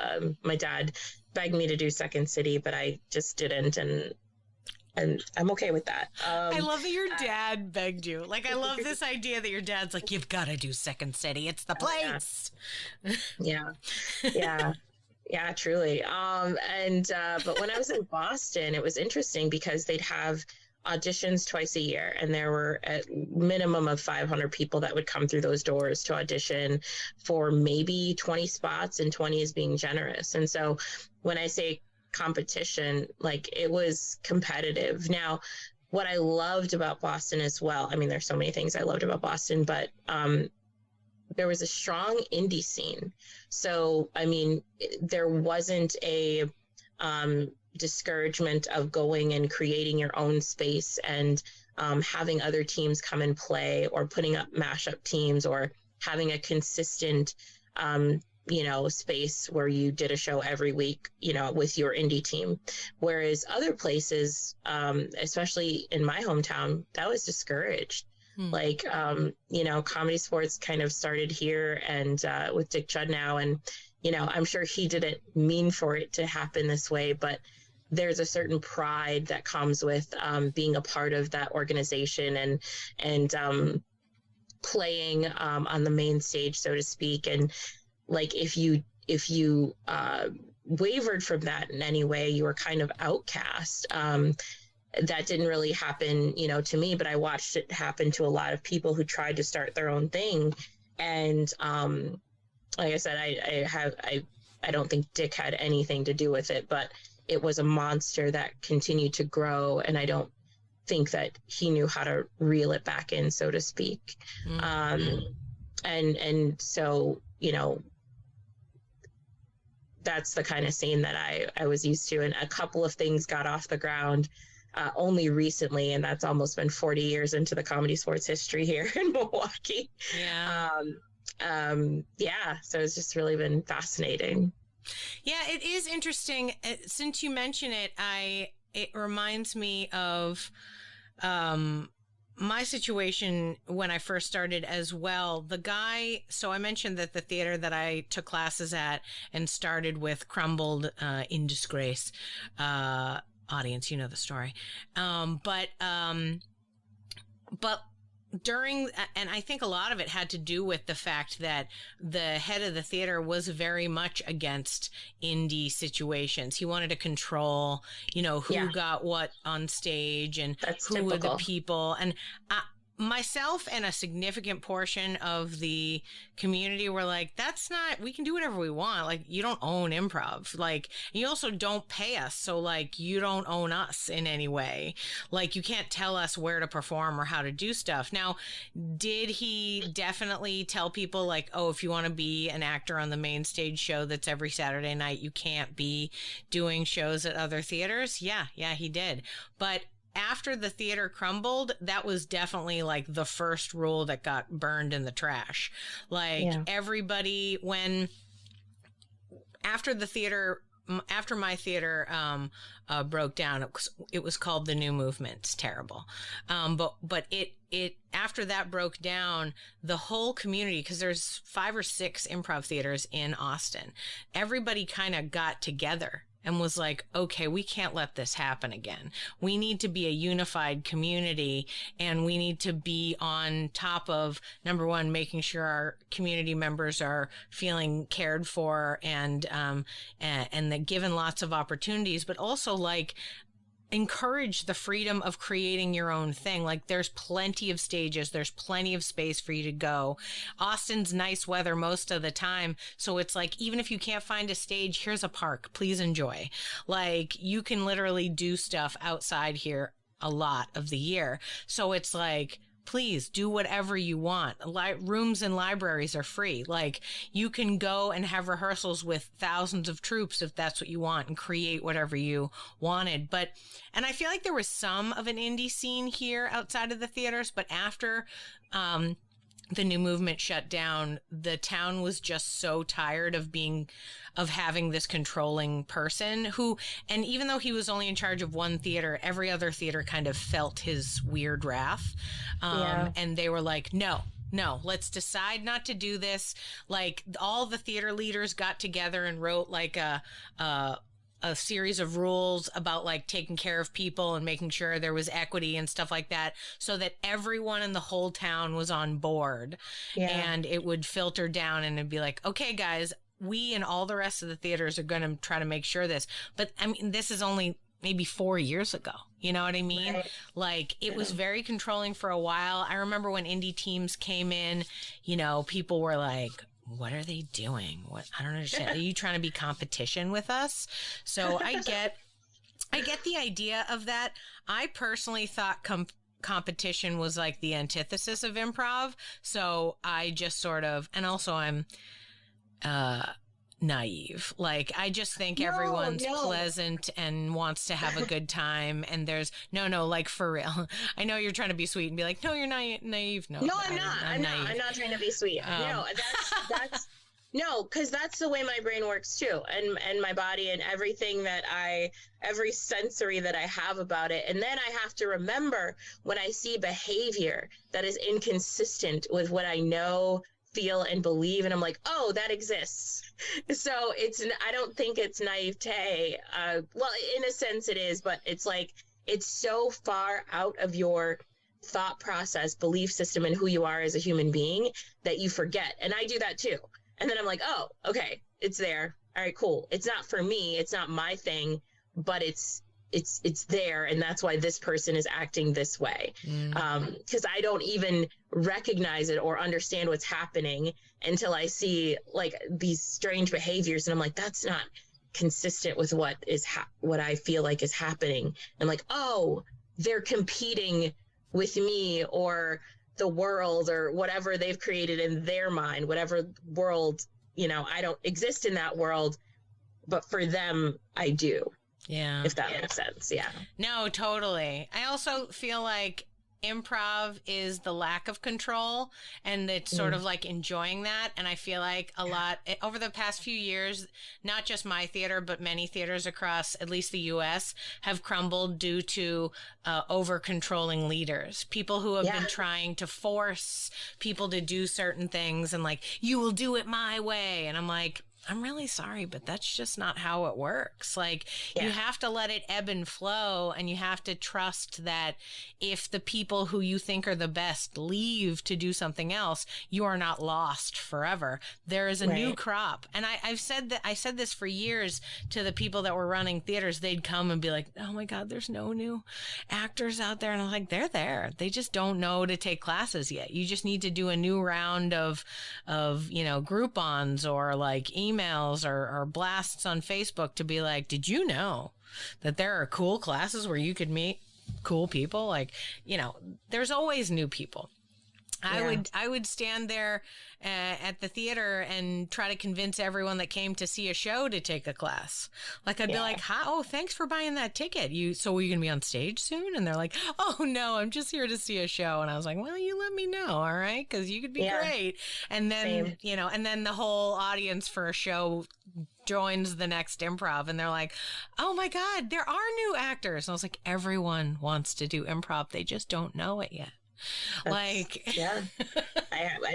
My dad begged me to do Second City, but I just didn't, and and I'm okay with that. I love that your dad begged you. Like, I love this idea that your dad's like, you've got to do Second City. It's the place. Yeah. Yeah. Yeah, truly. But when I was in Boston, it was interesting because they'd have auditions twice a year, and there were a minimum of 500 people that would come through those doors to audition for maybe 20 spots, and 20 is being generous. And so when I say competition, like, it was competitive. Now, what I loved about Boston as well, I mean, there's so many things I loved about Boston, but there was a strong indie scene. So, I mean, there wasn't a discouragement of going and creating your own space and having other teams come and play, or putting up mashup teams, or having a consistent, space where you did a show every week, with your indie team. Whereas other places, especially in my hometown, that was discouraged. Like, Comedy Sports kind of started here, and with Dick Chudnow, and, I'm sure he didn't mean for it to happen this way, but there's a certain pride that comes with being a part of that organization and playing on the main stage, so to speak. And like, if you wavered from that in any way, you were kind of outcast. That didn't really happen, to me, but I watched it happen to a lot of people who tried to start their own thing. And like I said, I don't think Dick had anything to do with it, but it was a monster that continued to grow, and I don't think that he knew how to reel it back in, so to speak. And so, that's the kind of scene that I was used to. And a couple of things got off the ground only recently, and that's almost been 40 years into the Comedy Sports history here in Milwaukee. So it's just really been fascinating. Yeah, it is interesting. Since you mention it, it reminds me of my situation when I first started as well. So I mentioned that the theater that I took classes at and started with crumbled in disgrace. Audience, you know the story. But during, and I think a lot of it had to do with the fact that the head of the theater was very much against indie situations. He wanted to control, who got what on stage, and that's who typical. were the people. And myself and a significant portion of the community were like, we can do whatever we want. Like, you don't own Improv. Like, you also don't pay us. So, like, you don't own us in any way. Like, you can't tell us where to perform or how to do stuff. Now, did he definitely tell people, like, oh, if you want to be an actor on the main stage show that's every Saturday night, you can't be doing shows at other theaters? Yeah, he did. But after the theater crumbled, that was definitely like the first rule that got burned in the trash. Like, everybody, after my theater broke down, it was called the New Movement. It's terrible. But it after that broke down, the whole community, because there's 5 or 6 improv theaters in Austin, everybody kind of got together and was like, okay, we can't let this happen again. We need to be a unified community, and we need to be on top of, number one, making sure our community members are feeling cared for and that given lots of opportunities, but also, like, encourage the freedom of creating your own thing. Like, there's plenty of stages. There's plenty of space for you to go. Austin's nice weather most of the time. So it's like, even if you can't find a stage, here's a park. Please enjoy. Like, you can literally do stuff outside here a lot of the year. So it's like, please do whatever you want. Rooms and libraries are free. Like, you can go and have rehearsals with thousands of troops if that's what you want, and create whatever you wanted. And I feel like there was some of an indie scene here outside of the theaters, but after the New Movement shut down, the town was just so tired of having this controlling person who, and even though he was only in charge of one theater, every other theater kind of felt his weird wrath. And they were like, no, let's decide not to do this. Like, all the theater leaders got together and wrote like a a series of rules about like taking care of people and making sure there was equity and stuff like that, so that everyone in the whole town was on board. Yeah. And it would filter down and it'd be like, okay, guys, we and all the rest of the theaters are going to try to make sure this. But I mean, this is only maybe 4 years ago. You know what I mean? Right. Like, it was very controlling for a while. I remember when indie teams came in, you know, people were like, what are they doing? What? I don't understand. Are you trying to be competition with us? So I get the idea of that. I personally thought competition was like the antithesis of improv. So I just sort of, and also I'm naive. Like, I just think everyone's pleasant and wants to have a good time. And there's no, like, for real. I know you're trying to be sweet and be like, no, you're not naive. No, I'm not. I'm not trying to be sweet. No, that's no, because that's the way my brain works too, and my body and everything every sensory that I have about it. And then I have to remember when I see behavior that is inconsistent with what I know, feel, and believe, and I'm like, oh, that exists. So I don't think it's naivete. Well, in a sense it is, but it's like, it's so far out of your thought process, belief system, and who you are as a human being that you forget. And I do that too. And then I'm like, oh, okay, it's there. All right, cool. It's not for me. It's not my thing, but it's there. And that's why this person is acting this way. Because I don't even recognize it or understand what's happening until I see like these strange behaviors. And I'm like, that's not consistent with what I feel like is happening. I'm like, oh, they're competing with me or the world or whatever they've created in their mind, whatever world, you know, I don't exist in that world, but for them, I do. Yeah. If that makes sense. Yeah. No, totally. I also feel like improv is the lack of control, and it's sort of like enjoying that. And I feel like a lot over the past few years, not just my theater, but many theaters across at least the US have crumbled due to over controlling leaders, people who have been trying to force people to do certain things and like, you will do it my way. And I'm like, I'm really sorry, but that's just not how it works. Like, you have to let it ebb and flow, and you have to trust that if the people who you think are the best leave to do something else, you are not lost forever. There is a new crop. And I said this for years to the people that were running theaters. They'd come and be like, oh my God, there's no new actors out there. And I'm like, they're there. They just don't know to take classes yet. You just need to do a new round of, you know, Groupons or like emails or blasts on Facebook to be like, did you know that there are cool classes where you could meet cool people? Like, you know, there's always new people. I would stand there at the theater and try to convince everyone that came to see a show to take a class. Like, I'd be like, oh, thanks for buying that ticket. So are you going to be on stage soon? And they're like, oh, no, I'm just here to see a show. And I was like, well, you let me know, all right? Because you could be great. And then, you know, and then the whole audience for a show joins the next improv, and they're like, oh my God, there are new actors. And I was like, everyone wants to do improv. They just don't know it yet. I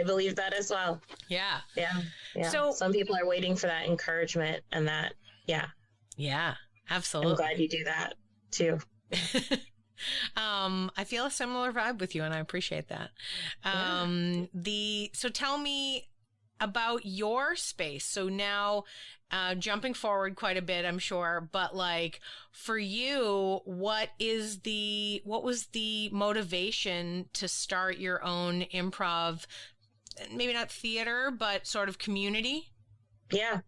believe that as well. Yeah. So some people are waiting for that encouragement and that. Yeah, absolutely. I'm glad you do that too. I feel a similar vibe with you, and I appreciate that. So tell me about your space. So now, jumping forward quite a bit, I'm sure, but like for you, what was the motivation to start your own improv, maybe not theater, but sort of community? Yeah.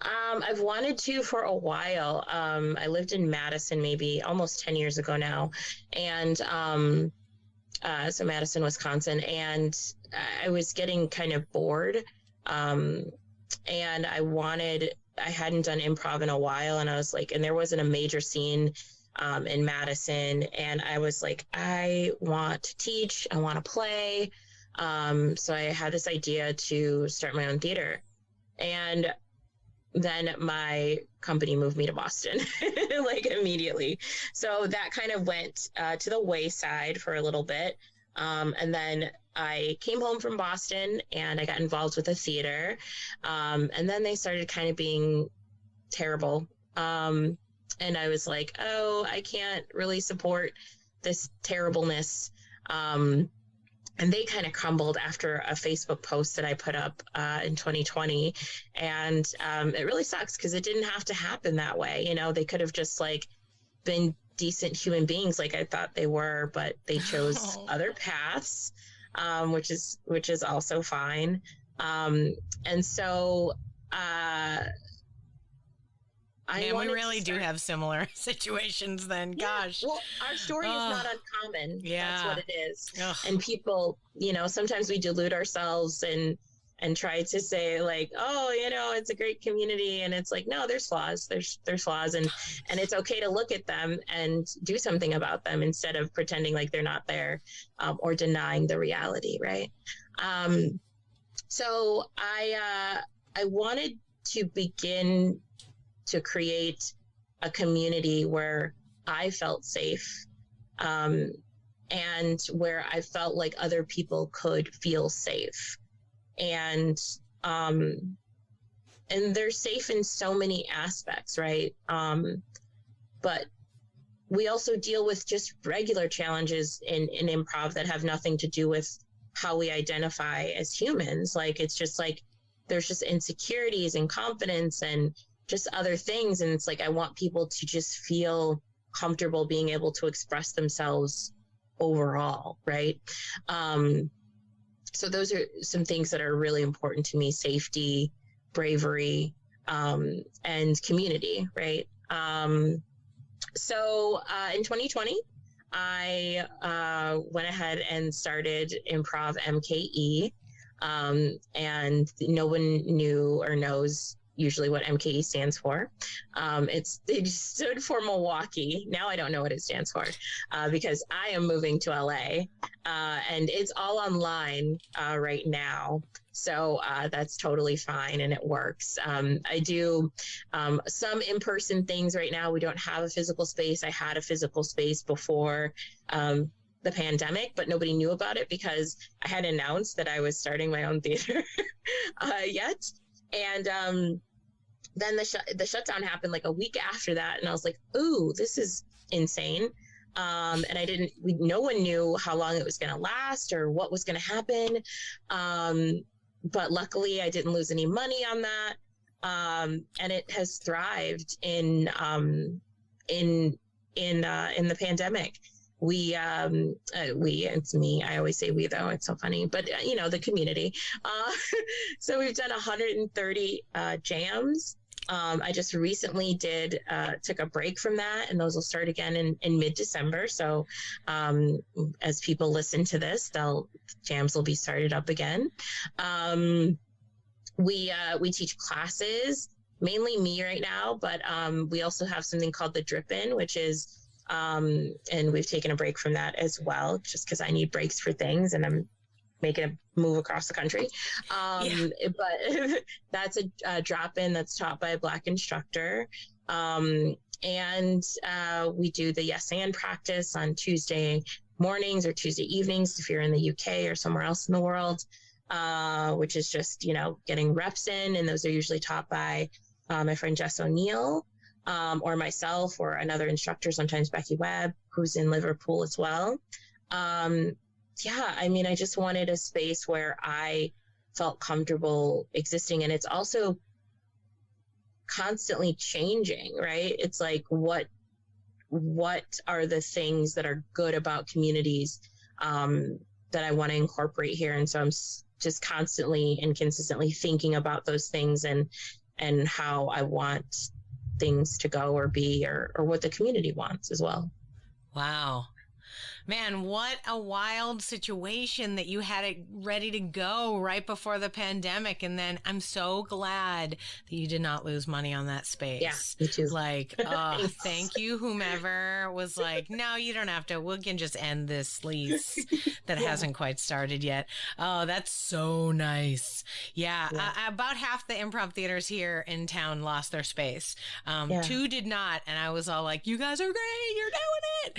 I've wanted to for a while. I lived in Madison maybe almost 10 years ago now. And, so Madison, Wisconsin, and I was getting kind of bored. And I hadn't done improv in a while, and I was like, and there wasn't a major scene, in Madison. And I was like, I want to teach, I want to play. So I had this idea to start my own theater, and then my company moved me to Boston, like immediately. So that kind of went to the wayside for a little bit. And then I came home from Boston and I got involved with a theater. And then they started kind of being terrible. And I was like, oh, I can't really support this terribleness. And they kind of crumbled after a Facebook post that I put up in 2020. And it really sucks because it didn't have to happen that way. You know, they could have just like been decent human beings like I thought they were, but they chose other paths, which is also fine. And so we really do have similar situations then. Gosh. Well, our story is not uncommon. Yeah. That's what it is. Ugh. And people, you know, sometimes we delude ourselves and try to say like, oh, you know, it's a great community. And it's like, no, there's flaws. There's flaws. And it's okay to look at them and do something about them instead of pretending like they're not there, or denying the reality. Right. So I wanted to begin to create a community where I felt safe, and where I felt like other people could feel safe. And they're safe in so many aspects, right? But we also deal with just regular challenges in improv that have nothing to do with how we identify as humans. Like, it's just like, there's just insecurities and confidence and just other things. And it's like, I want people to just feel comfortable being able to express themselves overall. Right. So those are some things that are really important to me: safety, bravery, and community. Right. So in 2020, I went ahead and started Improv MKE. And no one knew or knows usually what MKE stands for. It stood for Milwaukee. Now I don't know what it stands for, because I am moving to LA, and it's all online right now. So that's totally fine, and it works. I do some in-person things right now. We don't have a physical space. I had a physical space before the pandemic, but nobody knew about it because I hadn't announced that I was starting my own theater yet. And then the shutdown happened like a week after that, and I was like, "Ooh, this is insane." And no one knew how long it was going to last or what was going to happen. But luckily, I didn't lose any money on that, and it has thrived in the pandemic. It's me. I always say we, though. It's so funny, but you know, the community. So we've done 130 jams. I just recently took a break from that, and those will start again in mid-December. So as people listen to this, jams will be started up again. We teach classes, mainly me right now, but we also have something called the Drip In, which is and we've taken a break from that as well, just because I need breaks for things, and I'm making a move across the country. But that's a drop-in that's taught by a Black instructor. And we do the yes and practice on Tuesday mornings or Tuesday evenings if you're in the UK or somewhere else in the world, which is just, you know, getting reps in. And those are usually taught by my friend Jess O'Neill, or myself, or another instructor, sometimes Becky Webb, who's in Liverpool as well. I mean, I just wanted a space where I felt comfortable existing. And it's also constantly changing, right? It's like, what are the things that are good about communities that I want to incorporate here? And so I'm just constantly and consistently thinking about those things and how I want things to go or be, or what the community wants as well. Wow. Man, what a wild situation that you had it ready to go right before the pandemic. And then I'm so glad that you did not lose money on that space. Yeah, me too. Like, thank you, whomever was like, no, you don't have to. We can just end this lease that hasn't quite started yet. Oh, that's so nice. Yeah. About half the improv theaters here in town lost their space. 2 did not. And I was all like, you guys are great. You're doing it.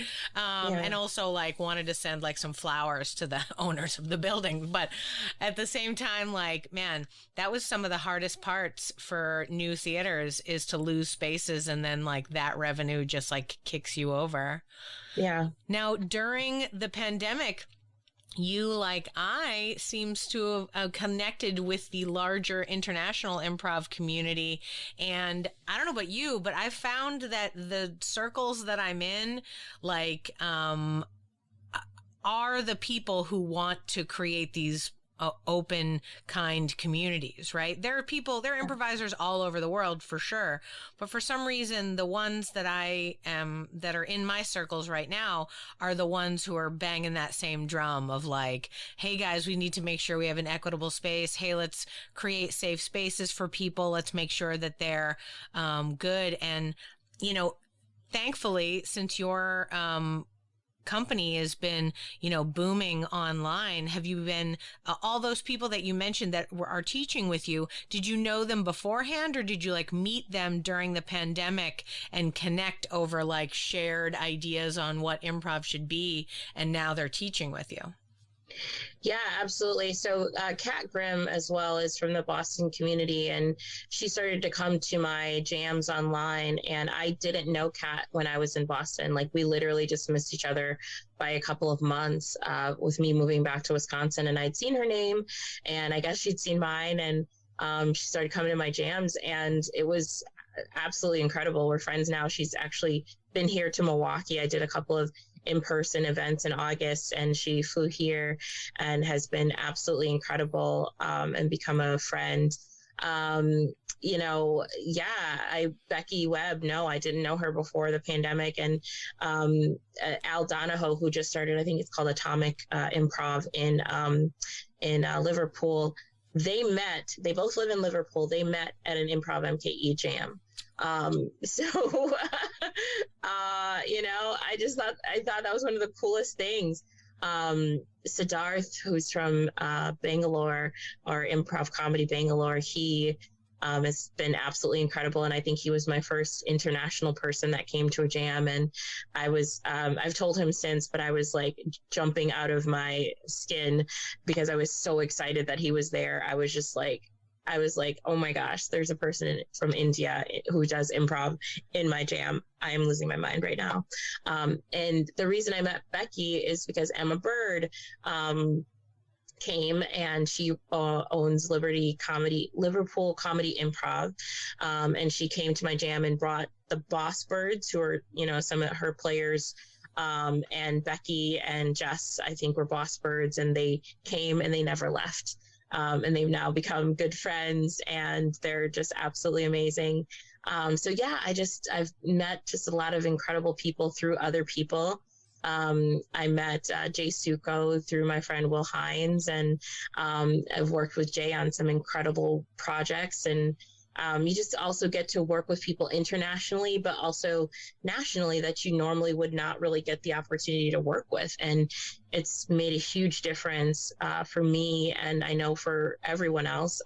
And also like wanted to send like some flowers to the owners of the building. But at the same time, like, man, that was some of the hardest parts for new theaters, is to lose spaces, and then like that revenue just like kicks you over. Yeah. Now, during the pandemic, you, like I, seems to have connected with the larger international improv community. And I don't know about you, but I've found that the circles that I'm in, like, are the people who want to create these open, kind communities, right? There are improvisers all over the world for sure. But for some reason, the ones that that are in my circles right now are the ones who are banging that same drum of like, hey guys, we need to make sure we have an equitable space. Hey, let's create safe spaces for people. Let's make sure that they're good. And, you know, thankfully, since your company has been, you know, booming online, have you been all those people that you mentioned that are teaching with you, did you know them beforehand, or did you like meet them during the pandemic and connect over like shared ideas on what improv should be, and now they're teaching with you? Yeah, absolutely. So Kat Grimm as well is from the Boston community, and she started to come to my jams online. And I didn't know Kat when I was in Boston. Like, we literally just missed each other by a couple of months with me moving back to Wisconsin. And I'd seen her name, and I guess she'd seen mine, and she started coming to my jams, and it was absolutely incredible. We're friends now. She's actually been here to Milwaukee. I did a couple of in-person events in August, and she flew here and has been absolutely incredible, and become a friend. You know, yeah, Becky Webb, no, I didn't know her before the pandemic. And Al Donahoe, who just started, I think it's called Atomic Improv in Liverpool. They both live in Liverpool. They met at an Improv MKE jam. You know, I thought that was one of the coolest things. Siddharth, who's from Bangalore, or Improv Comedy Bangalore, he has been absolutely incredible. And I think he was my first international person that came to a jam. And I was, I've told him since, but I was like jumping out of my skin because I was so excited that he was there. I was like, oh my gosh, there's a person from India who does improv in my jam. I am losing my mind right now. And the reason I met Becky is because Emma Bird came, and she owns Liverpool Comedy Improv. And she came to my jam and brought the Boss Birds, who are, you know, some of her players. And Becky and Jess, I think, were Boss Birds, and they came and they never left. And they've now become good friends, and they're just absolutely amazing. So yeah, I've met just a lot of incredible people through other people. I met Jay Suko through my friend Will Hines, and I've worked with Jay on some incredible projects. And you just also get to work with people internationally, but also nationally that you normally would not really get the opportunity to work with. And it's made a huge difference for me, and I know for everyone else.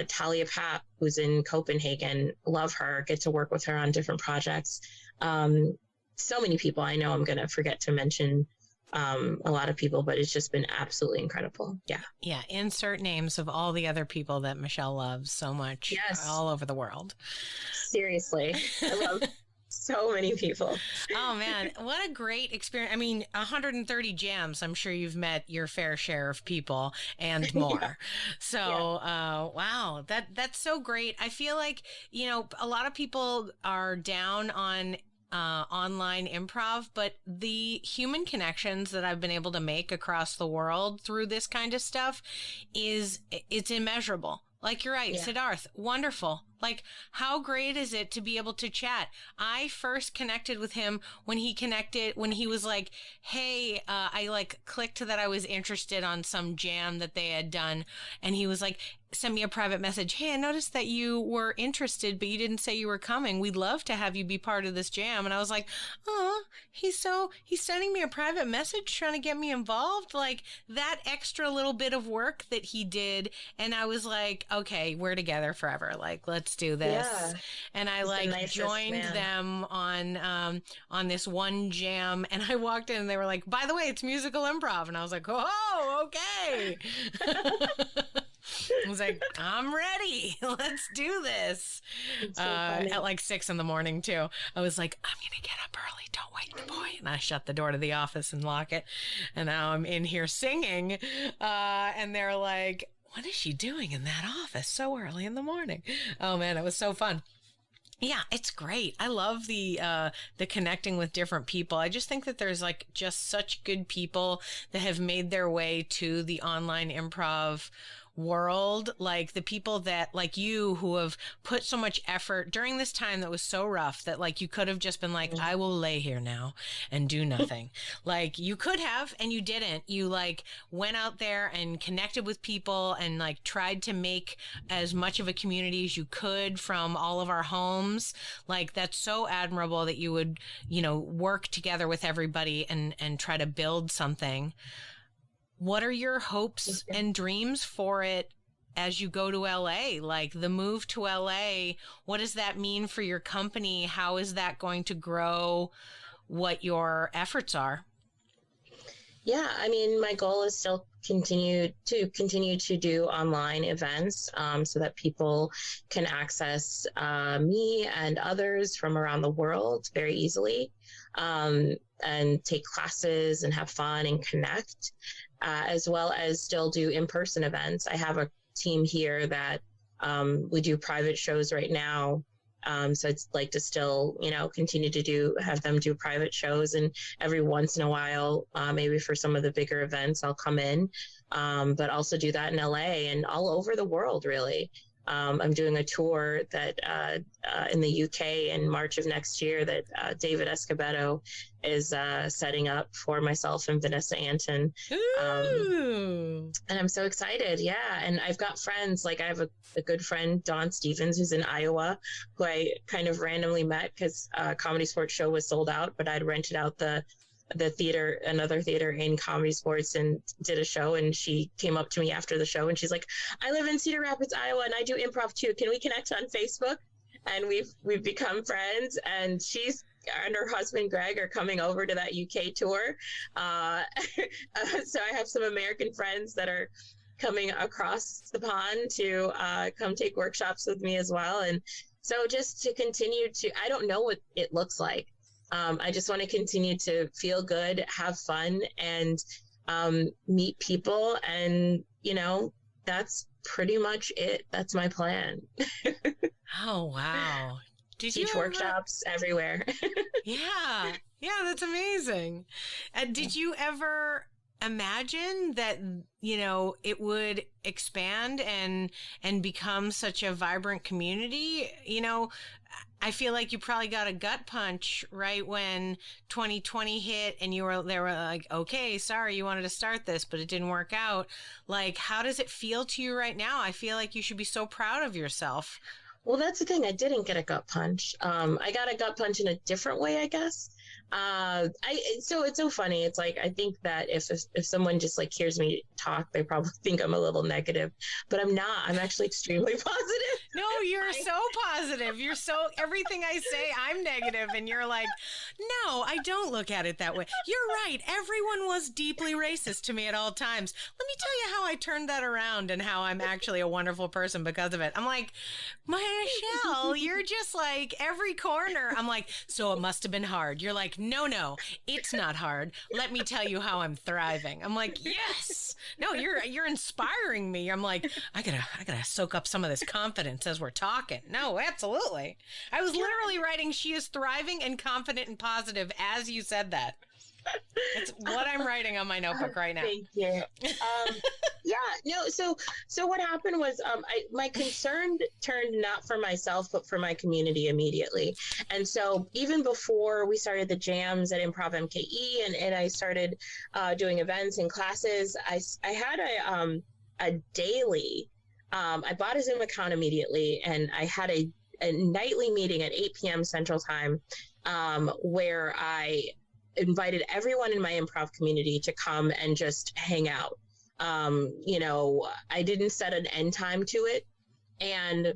Talia Papp, who's in Copenhagen, love her, get to work with her on different projects. So many people. I know I'm going to forget to mention a lot of people, but it's just been absolutely incredible. Yeah. Insert names of all the other people that Michelle loves so much. Yes. All over the world. Seriously. I love so many people. Oh man, what a great experience. I mean, 130 jams. I'm sure you've met your fair share of people and more. Yeah. So, wow, that's so great. I feel like, you know, a lot of people are down on online improv, but the human connections that I've been able to make across the world through this kind of stuff it's immeasurable. Like, you're right, yeah. Siddharth, wonderful. Like, how great is it to be able to chat? I first connected with him when he was like, hey, I like clicked that I was interested on some jam that they had done. And he was like, send me a private message. Hey, I noticed that you were interested, but you didn't say you were coming. We'd love to have you be part of this jam. And I was like, oh, he's sending me a private message trying to get me involved. Like, that extra little bit of work that he did. And I was like, okay, we're together forever. Like, let's let's do this. Yeah. And I He's the like nicest joined man. them on this one jam, and I walked in and they were like, by the way, it's musical improv. And I was like, oh, okay. I was like, I'm ready. Let's do this. So funny. At like 6 a.m. too. I was like, I'm going to get up early. Don't wake the boy. And I shut the door to the office and lock it. And now I'm in here singing. And they're like, what is she doing in that office so early in the morning? Oh man, it was so fun. Yeah, it's great. I love the connecting with different people. I just think that there's like just such good people that have made their way to the online improv world, like the people that like you who have put so much effort during this time that was so rough that like you could have just been like, I will lay here now and do nothing. Like you could have, and you didn't. You like went out there and connected with people and like tried to make as much of a community as you could from all of our homes. Like that's so admirable that you would, you know, work together with everybody and try to build something. What are your hopes and dreams for it as you go to LA? Like the move to LA, what does that mean for your company? How is that going to grow what your efforts are? Yeah, I mean, my goal is still continue to do online events so that people can access me and others from around the world very easily and take classes and have fun and connect, as well as still do in-person events. I have a team here that we do private shows right now. So I'd like to still, you know, continue to have them do private shows, and every once in a while, maybe for some of the bigger events, I'll come in, but also do that in LA and all over the world, really. I'm doing a tour that in the UK in March of next year that David Escobedo is setting up for myself and Vanessa Anton. And I'm so excited. Yeah. And I've got friends, like I have a good friend, Dawn Stevens, who's in Iowa, who I kind of randomly met because Comedy Sports show was sold out, but I'd rented out the theater, another theater in Comedy Sports, and did a show, and she came up to me after the show and she's like, I live in Cedar Rapids, Iowa, and I do improv too. Can we connect on Facebook? And we've become friends, and she's and her husband Greg are coming over to that UK tour. So I have some American friends that are coming across the pond to come take workshops with me as well. And so just to continue to, I don't know what it looks like. I just want to continue to feel good, have fun, and meet people. And, you know, that's pretty much it. That's my plan. Oh, wow. Did Teach workshops everywhere. Yeah. Yeah, that's amazing. Did you ever imagine that, you know, it would expand and become such a vibrant community? You know, I feel like you probably got a gut punch right when 2020 hit and they were like, okay, sorry, you wanted to start this, but it didn't work out. Like, how does it feel to you right now? I feel like you should be so proud of yourself. Well, that's the thing. I didn't get a gut punch. I got a gut punch in a different way, I guess. So it's so funny. It's like, I think that if someone just like hears me talk, they probably think I'm a little negative, but I'm not. I'm actually extremely positive. No, you're so positive. You're so, everything I say, I'm negative, and you're like, no, I don't look at it that way. You're right. Everyone was deeply racist to me at all times. Let me tell you how I turned that around and how I'm actually a wonderful person because of it. I'm like, Michelle, you're just like every corner. I'm like, so it must have been hard. You're like, no, it's not hard. Let me tell you how I'm thriving. I'm like, yes. No, you're inspiring me. I'm like, I gotta soak up some of this confidence as we're talking. No, absolutely. I was literally writing, she is thriving and confident and positive as you said that. It's what I'm writing on my notebook right now. Thank you. So what happened was my concern turned not for myself, but for my community immediately. And so even before we started the jams at Improv MKE and I started doing events and classes, I had a daily, I bought a Zoom account immediately, and I had a nightly meeting at 8 p.m. Central Time where I invited everyone in my improv community to come and just hang out. You know, I didn't set an end time to it. And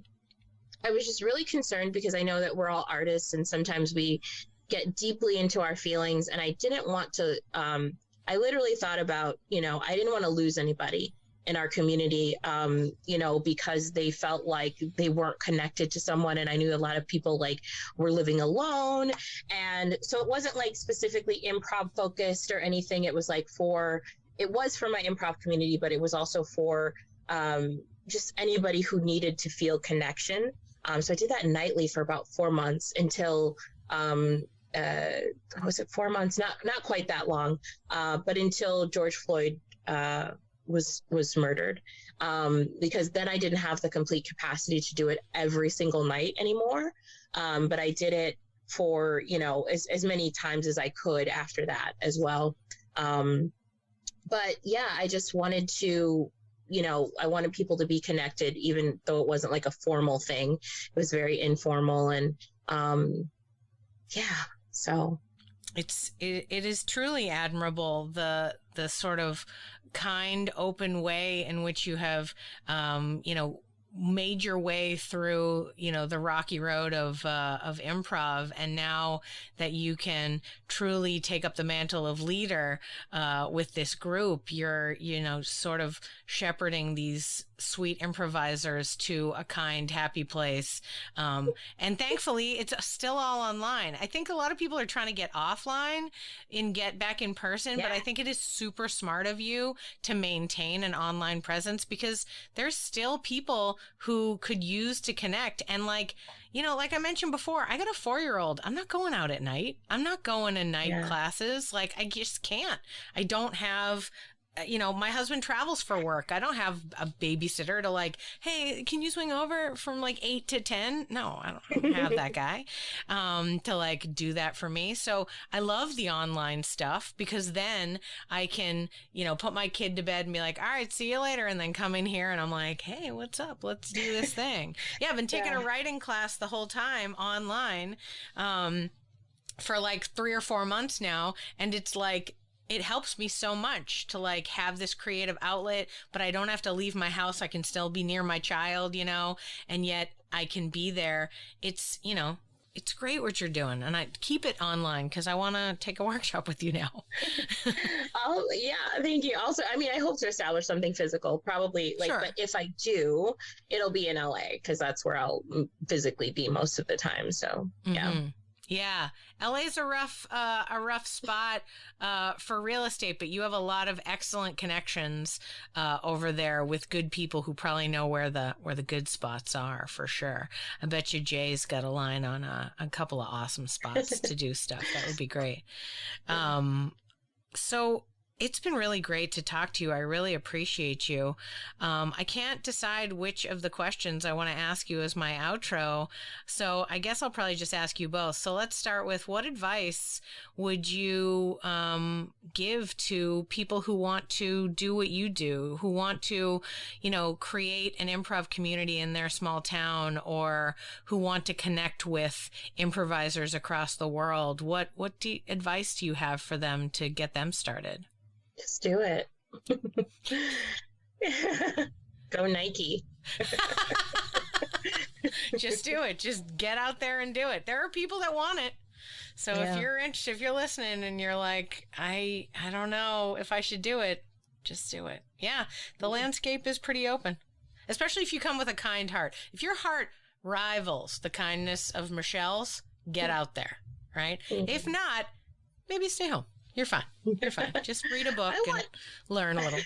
I was just really concerned because I know that we're all artists and sometimes we get deeply into our feelings. And I didn't want to, I literally thought about, I didn't want to lose anybody in our community, because they felt like they weren't connected to someone. And I knew a lot of people like were living alone. And so it wasn't like specifically improv focused or anything. It was like it was for my improv community, but it was also for just anybody who needed to feel connection. So I did that nightly for about 4 months until, was it 4 months? Not quite that long, but until George Floyd was murdered, because then I didn't have the complete capacity to do it every single night anymore. But I did it for, as many times as I could after that as well. But yeah, I just wanted to, I wanted people to be connected, even though it wasn't like a formal thing. It was very informal. And so it is truly admirable, the sort of kind, open way in which you have, made your way through, the rocky road of improv. And now that you can truly take up the mantle of leader, with this group, you're, sort of shepherding these sweet improvisers to a kind, happy place. And thankfully it's still all online. I think a lot of people are trying to get offline and get back in person, but I think it is super smart of you to maintain an online presence, because there's still people who could use to connect. And like I mentioned before, I got a 4-year-old. I'm not going out at night. I'm not going to night classes. Like, I just can't. I don't have, my husband travels for work. I don't have a babysitter to like, hey, can you swing over from like 8 to 10? No, I don't have that guy to like do that for me. So I love the online stuff, because then I can, put my kid to bed and be like, all right, see you later. And then come in here and I'm like, hey, what's up? Let's do this thing. Yeah, I've been taking a writing class the whole time online for like 3 or 4 months now. And it's like, it helps me so much to like have this creative outlet, but I don't have to leave my house. I can still be near my child, and yet I can be there. It's, it's great what you're doing, and I keep it online because I want to take a workshop with you now. Oh yeah. Thank you. Also, I mean, I hope to establish something physical, probably but if I do, it'll be in LA, because that's where I'll physically be most of the time. So yeah. Yeah. LA's a rough spot, for real estate, but you have a lot of excellent connections, over there with good people who probably know where the good spots are, for sure. I bet you Jay's got a line on a couple of awesome spots to do stuff. That would be great. So it's been really great to talk to you. I really appreciate you. I can't decide which of the questions I want to ask you as my outro, so I guess I'll probably just ask you both. So let's start with, what advice would you give to people who want to do what you do, who want to, create an improv community in their small town, or who want to connect with improvisers across the world? What advice do you have for them to get them started? Just do it. Go Nike. Just do it. Just get out there and do it. There are people that want it. So if you're interested, if you're listening and you're like, I don't know if I should do it, just do it. Yeah. The landscape is pretty open, especially if you come with a kind heart. If your heart rivals the kindness of Michelle's, get out there, right? If not, maybe stay home. You're fine. You're fine. Just read a book and learn a little.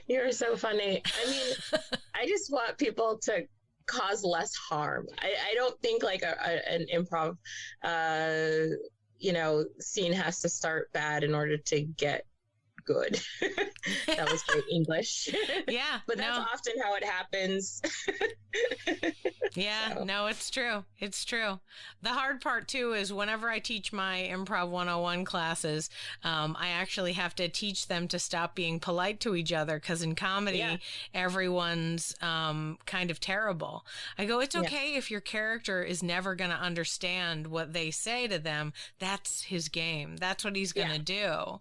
You're so funny. I mean, I just want people to cause less harm. I don't think like an improv, scene has to start bad in order to get good. That was great English. Yeah. But that's often how it happens. Yeah, so. No, it's true. It's true. The hard part too is whenever I teach my Improv 101 classes, I actually have to teach them to stop being polite to each other, because in comedy, everyone's kind of terrible. I go, it's okay if your character is never going to understand what they say to them. That's his game. That's what he's going to do.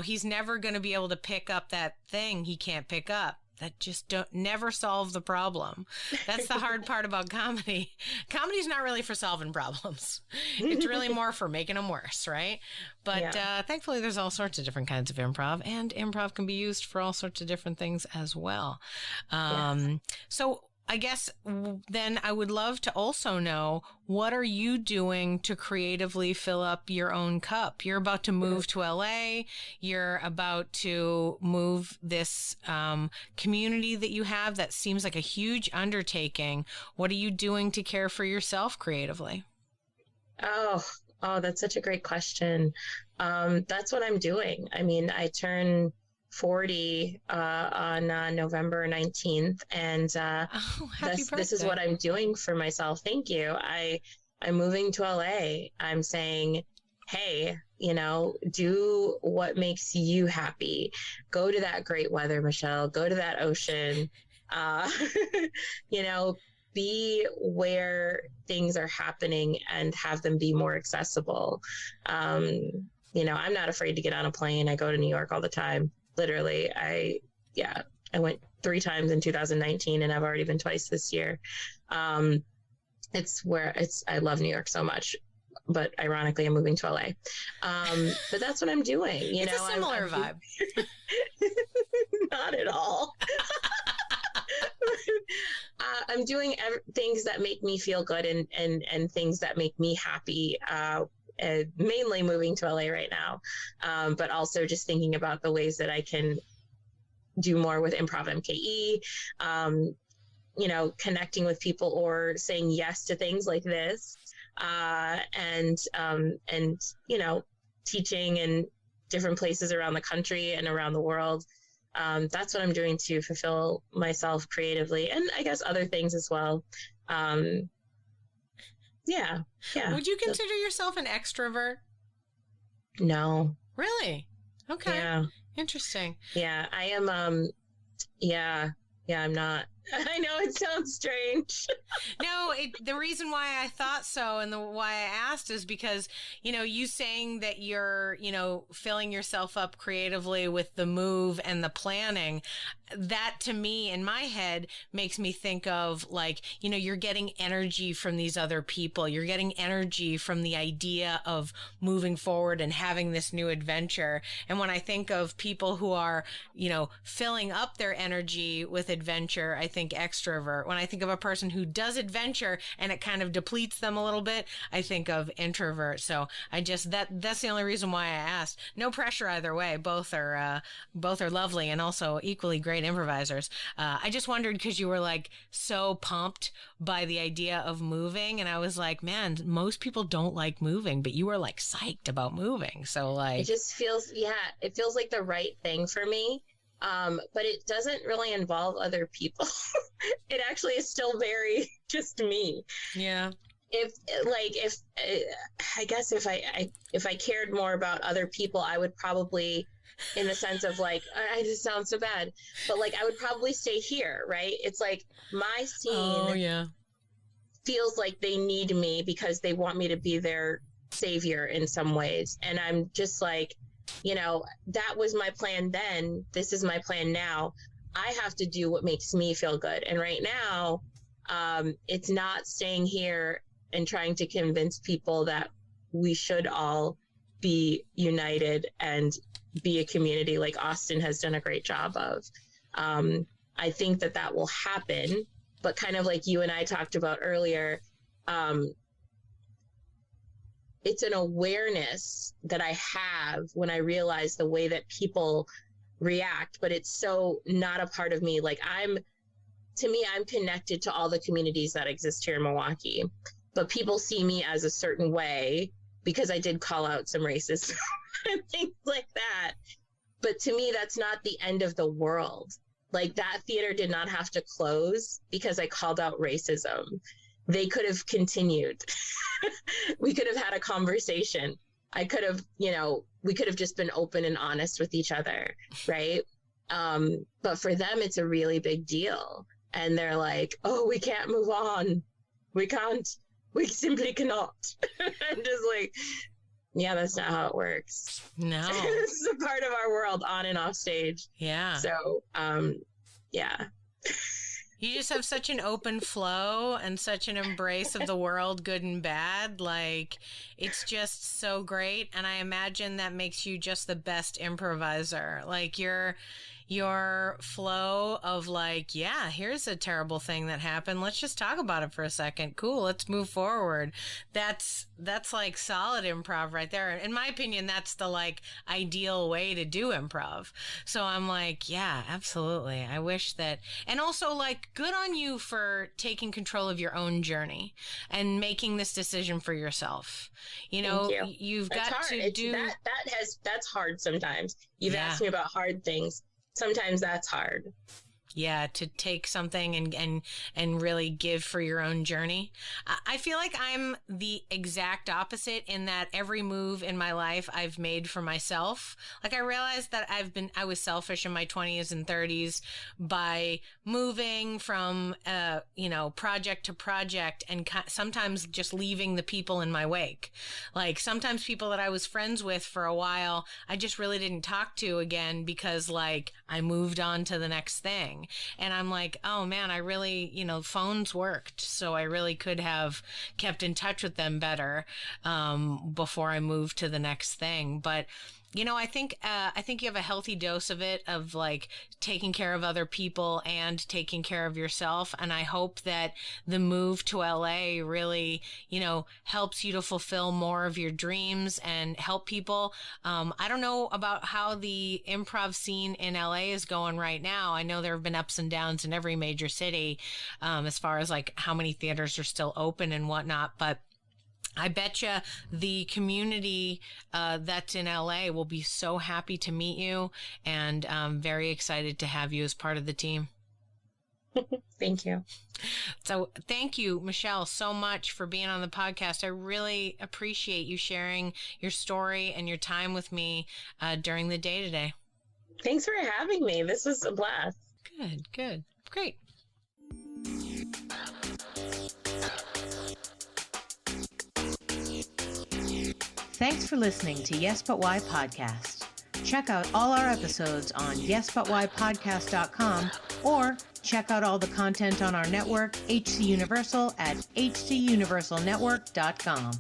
He's never going to be able to pick up that thing he can't pick up. that just don't never solve the problem. That's the hard part about comedy. Comedy's not really for solving problems. It's really more for making them worse, right? But thankfully, there's all sorts of different kinds of improv, and improv can be used for all sorts of different things as well. So I guess then I would love to also know, what are you doing to creatively fill up your own cup? You're about to move to LA. You're about to move this community that you have that seems like a huge undertaking. What are you doing to care for yourself creatively? Oh, that's such a great question. That's what I'm doing. I mean, I turn 40 on November 19th, and this is what I'm doing for myself. Thank you. I'm moving to LA. I'm saying, hey, do what makes you happy. Go to that great weather, Michelle. Go to that ocean. Be where things are happening and have them be more accessible. I'm not afraid to get on a plane. I go to New York all the time. Literally, I went 3 times in 2019, and I've already been twice this year. I love New York so much, but ironically, I'm moving to LA. But that's what I'm doing. It's a similar vibe. Not at all. I'm doing things that make me feel good and things that make me happy. Mainly moving to LA right now, but also just thinking about the ways that I can do more with Improv MKE, connecting with people or saying yes to things like this, and teaching in different places around the country and around the world. That's what I'm doing to fulfill myself creatively, and I guess other things as well. Yeah. Would you consider yourself an extrovert? No. Really? Okay. Yeah. Interesting. Yeah, I am. I'm not. I know it sounds strange. No, the reason why I thought so and why I asked is because, you saying that you're, filling yourself up creatively with the move and the planning, that to me in my head makes me think of like, you're getting energy from these other people. You're getting energy from the idea of moving forward and having this new adventure. And when I think of people who are, filling up their energy with adventure, I think extrovert. When I think of a person who does adventure and it kind of depletes them a little bit, I think of introvert. So that's the only reason why I asked. No pressure either way. Both are lovely and also equally great improvisers. I just wondered because you were like so pumped by the idea of moving, and I was like, man, most people don't like moving, but you were like psyched about moving. So like, it just feels, it feels like the right thing for me. But it doesn't really involve other people. It actually is still very just me. Yeah. If I cared more about other people, I would probably, in the sense of like, I just sound so bad, but like, I would probably stay here, right? It's like my scene feels like they need me because they want me to be their savior in some ways. And I'm just like, that was my plan then. This is my plan now. I have to do what makes me feel good. And right now, it's not staying here and trying to convince people that we should all be united and be a community like Austin has done a great job of. I think that will happen, but kind of like you and I talked about earlier, it's an awareness that I have when I realize the way that people react, but it's so not a part of me. Like I'm connected to all the communities that exist here in Milwaukee, but people see me as a certain way because I did call out some racism and things like that. But to me, that's not the end of the world. Like that theater did not have to close because I called out racism. They could have continued. We could have had a conversation. I could have, we could have just been open and honest with each other, right? But for them, it's a really big deal. And they're like, oh, we can't move on. We can't. We simply cannot. I'm just like, yeah, that's not how it works. No. This is a part of our world on and off stage. Yeah. So, Yeah. You just have such an open flow and such an embrace of the world, good and bad. Like, it's just so great. And I imagine that makes you just the best improviser. Like, your flow of like, yeah, here's a terrible thing that happened. Let's just talk about it for a second. Cool. Let's move forward. That's like solid improv right there. In my opinion, that's the like ideal way to do improv. So I'm like, yeah, absolutely. I wish that, and also like good on you for taking control of your own journey and making this decision for yourself. You know, you've that's got hard. to do that's hard sometimes. You've asked me about hard things. Sometimes that's hard. Yeah, to take something and really give for your own journey. I feel like I'm the exact opposite in that every move in my life I've made for myself. Like I realized that I was selfish in my 20s and 30s by moving from, project to project and sometimes just leaving the people in my wake. Like sometimes people that I was friends with for a while, I just really didn't talk to again because like I moved on to the next thing. And I'm like, oh man, I really, phones worked. So I really could have kept in touch with them better before I moved to the next thing. But I think you have a healthy dose of it, of like taking care of other people and taking care of yourself. And I hope that the move to LA really, helps you to fulfill more of your dreams and help people. I don't know about how the improv scene in LA is going right now. I know there have been ups and downs in every major city, as far as like how many theaters are still open and whatnot, but I bet you the community that's in LA will be so happy to meet you, and very excited to have you as part of the team. Thank you. So thank you, Michelle, so much for being on the podcast. I really appreciate you sharing your story and your time with me during the day today. Thanks for having me. This was a blast. Good. Great. Thanks for listening to Yes But Why Podcast. Check out all our episodes on yesbutwhypodcast.com or check out all the content on our network, HC Universal, at hcuniversalnetwork.com.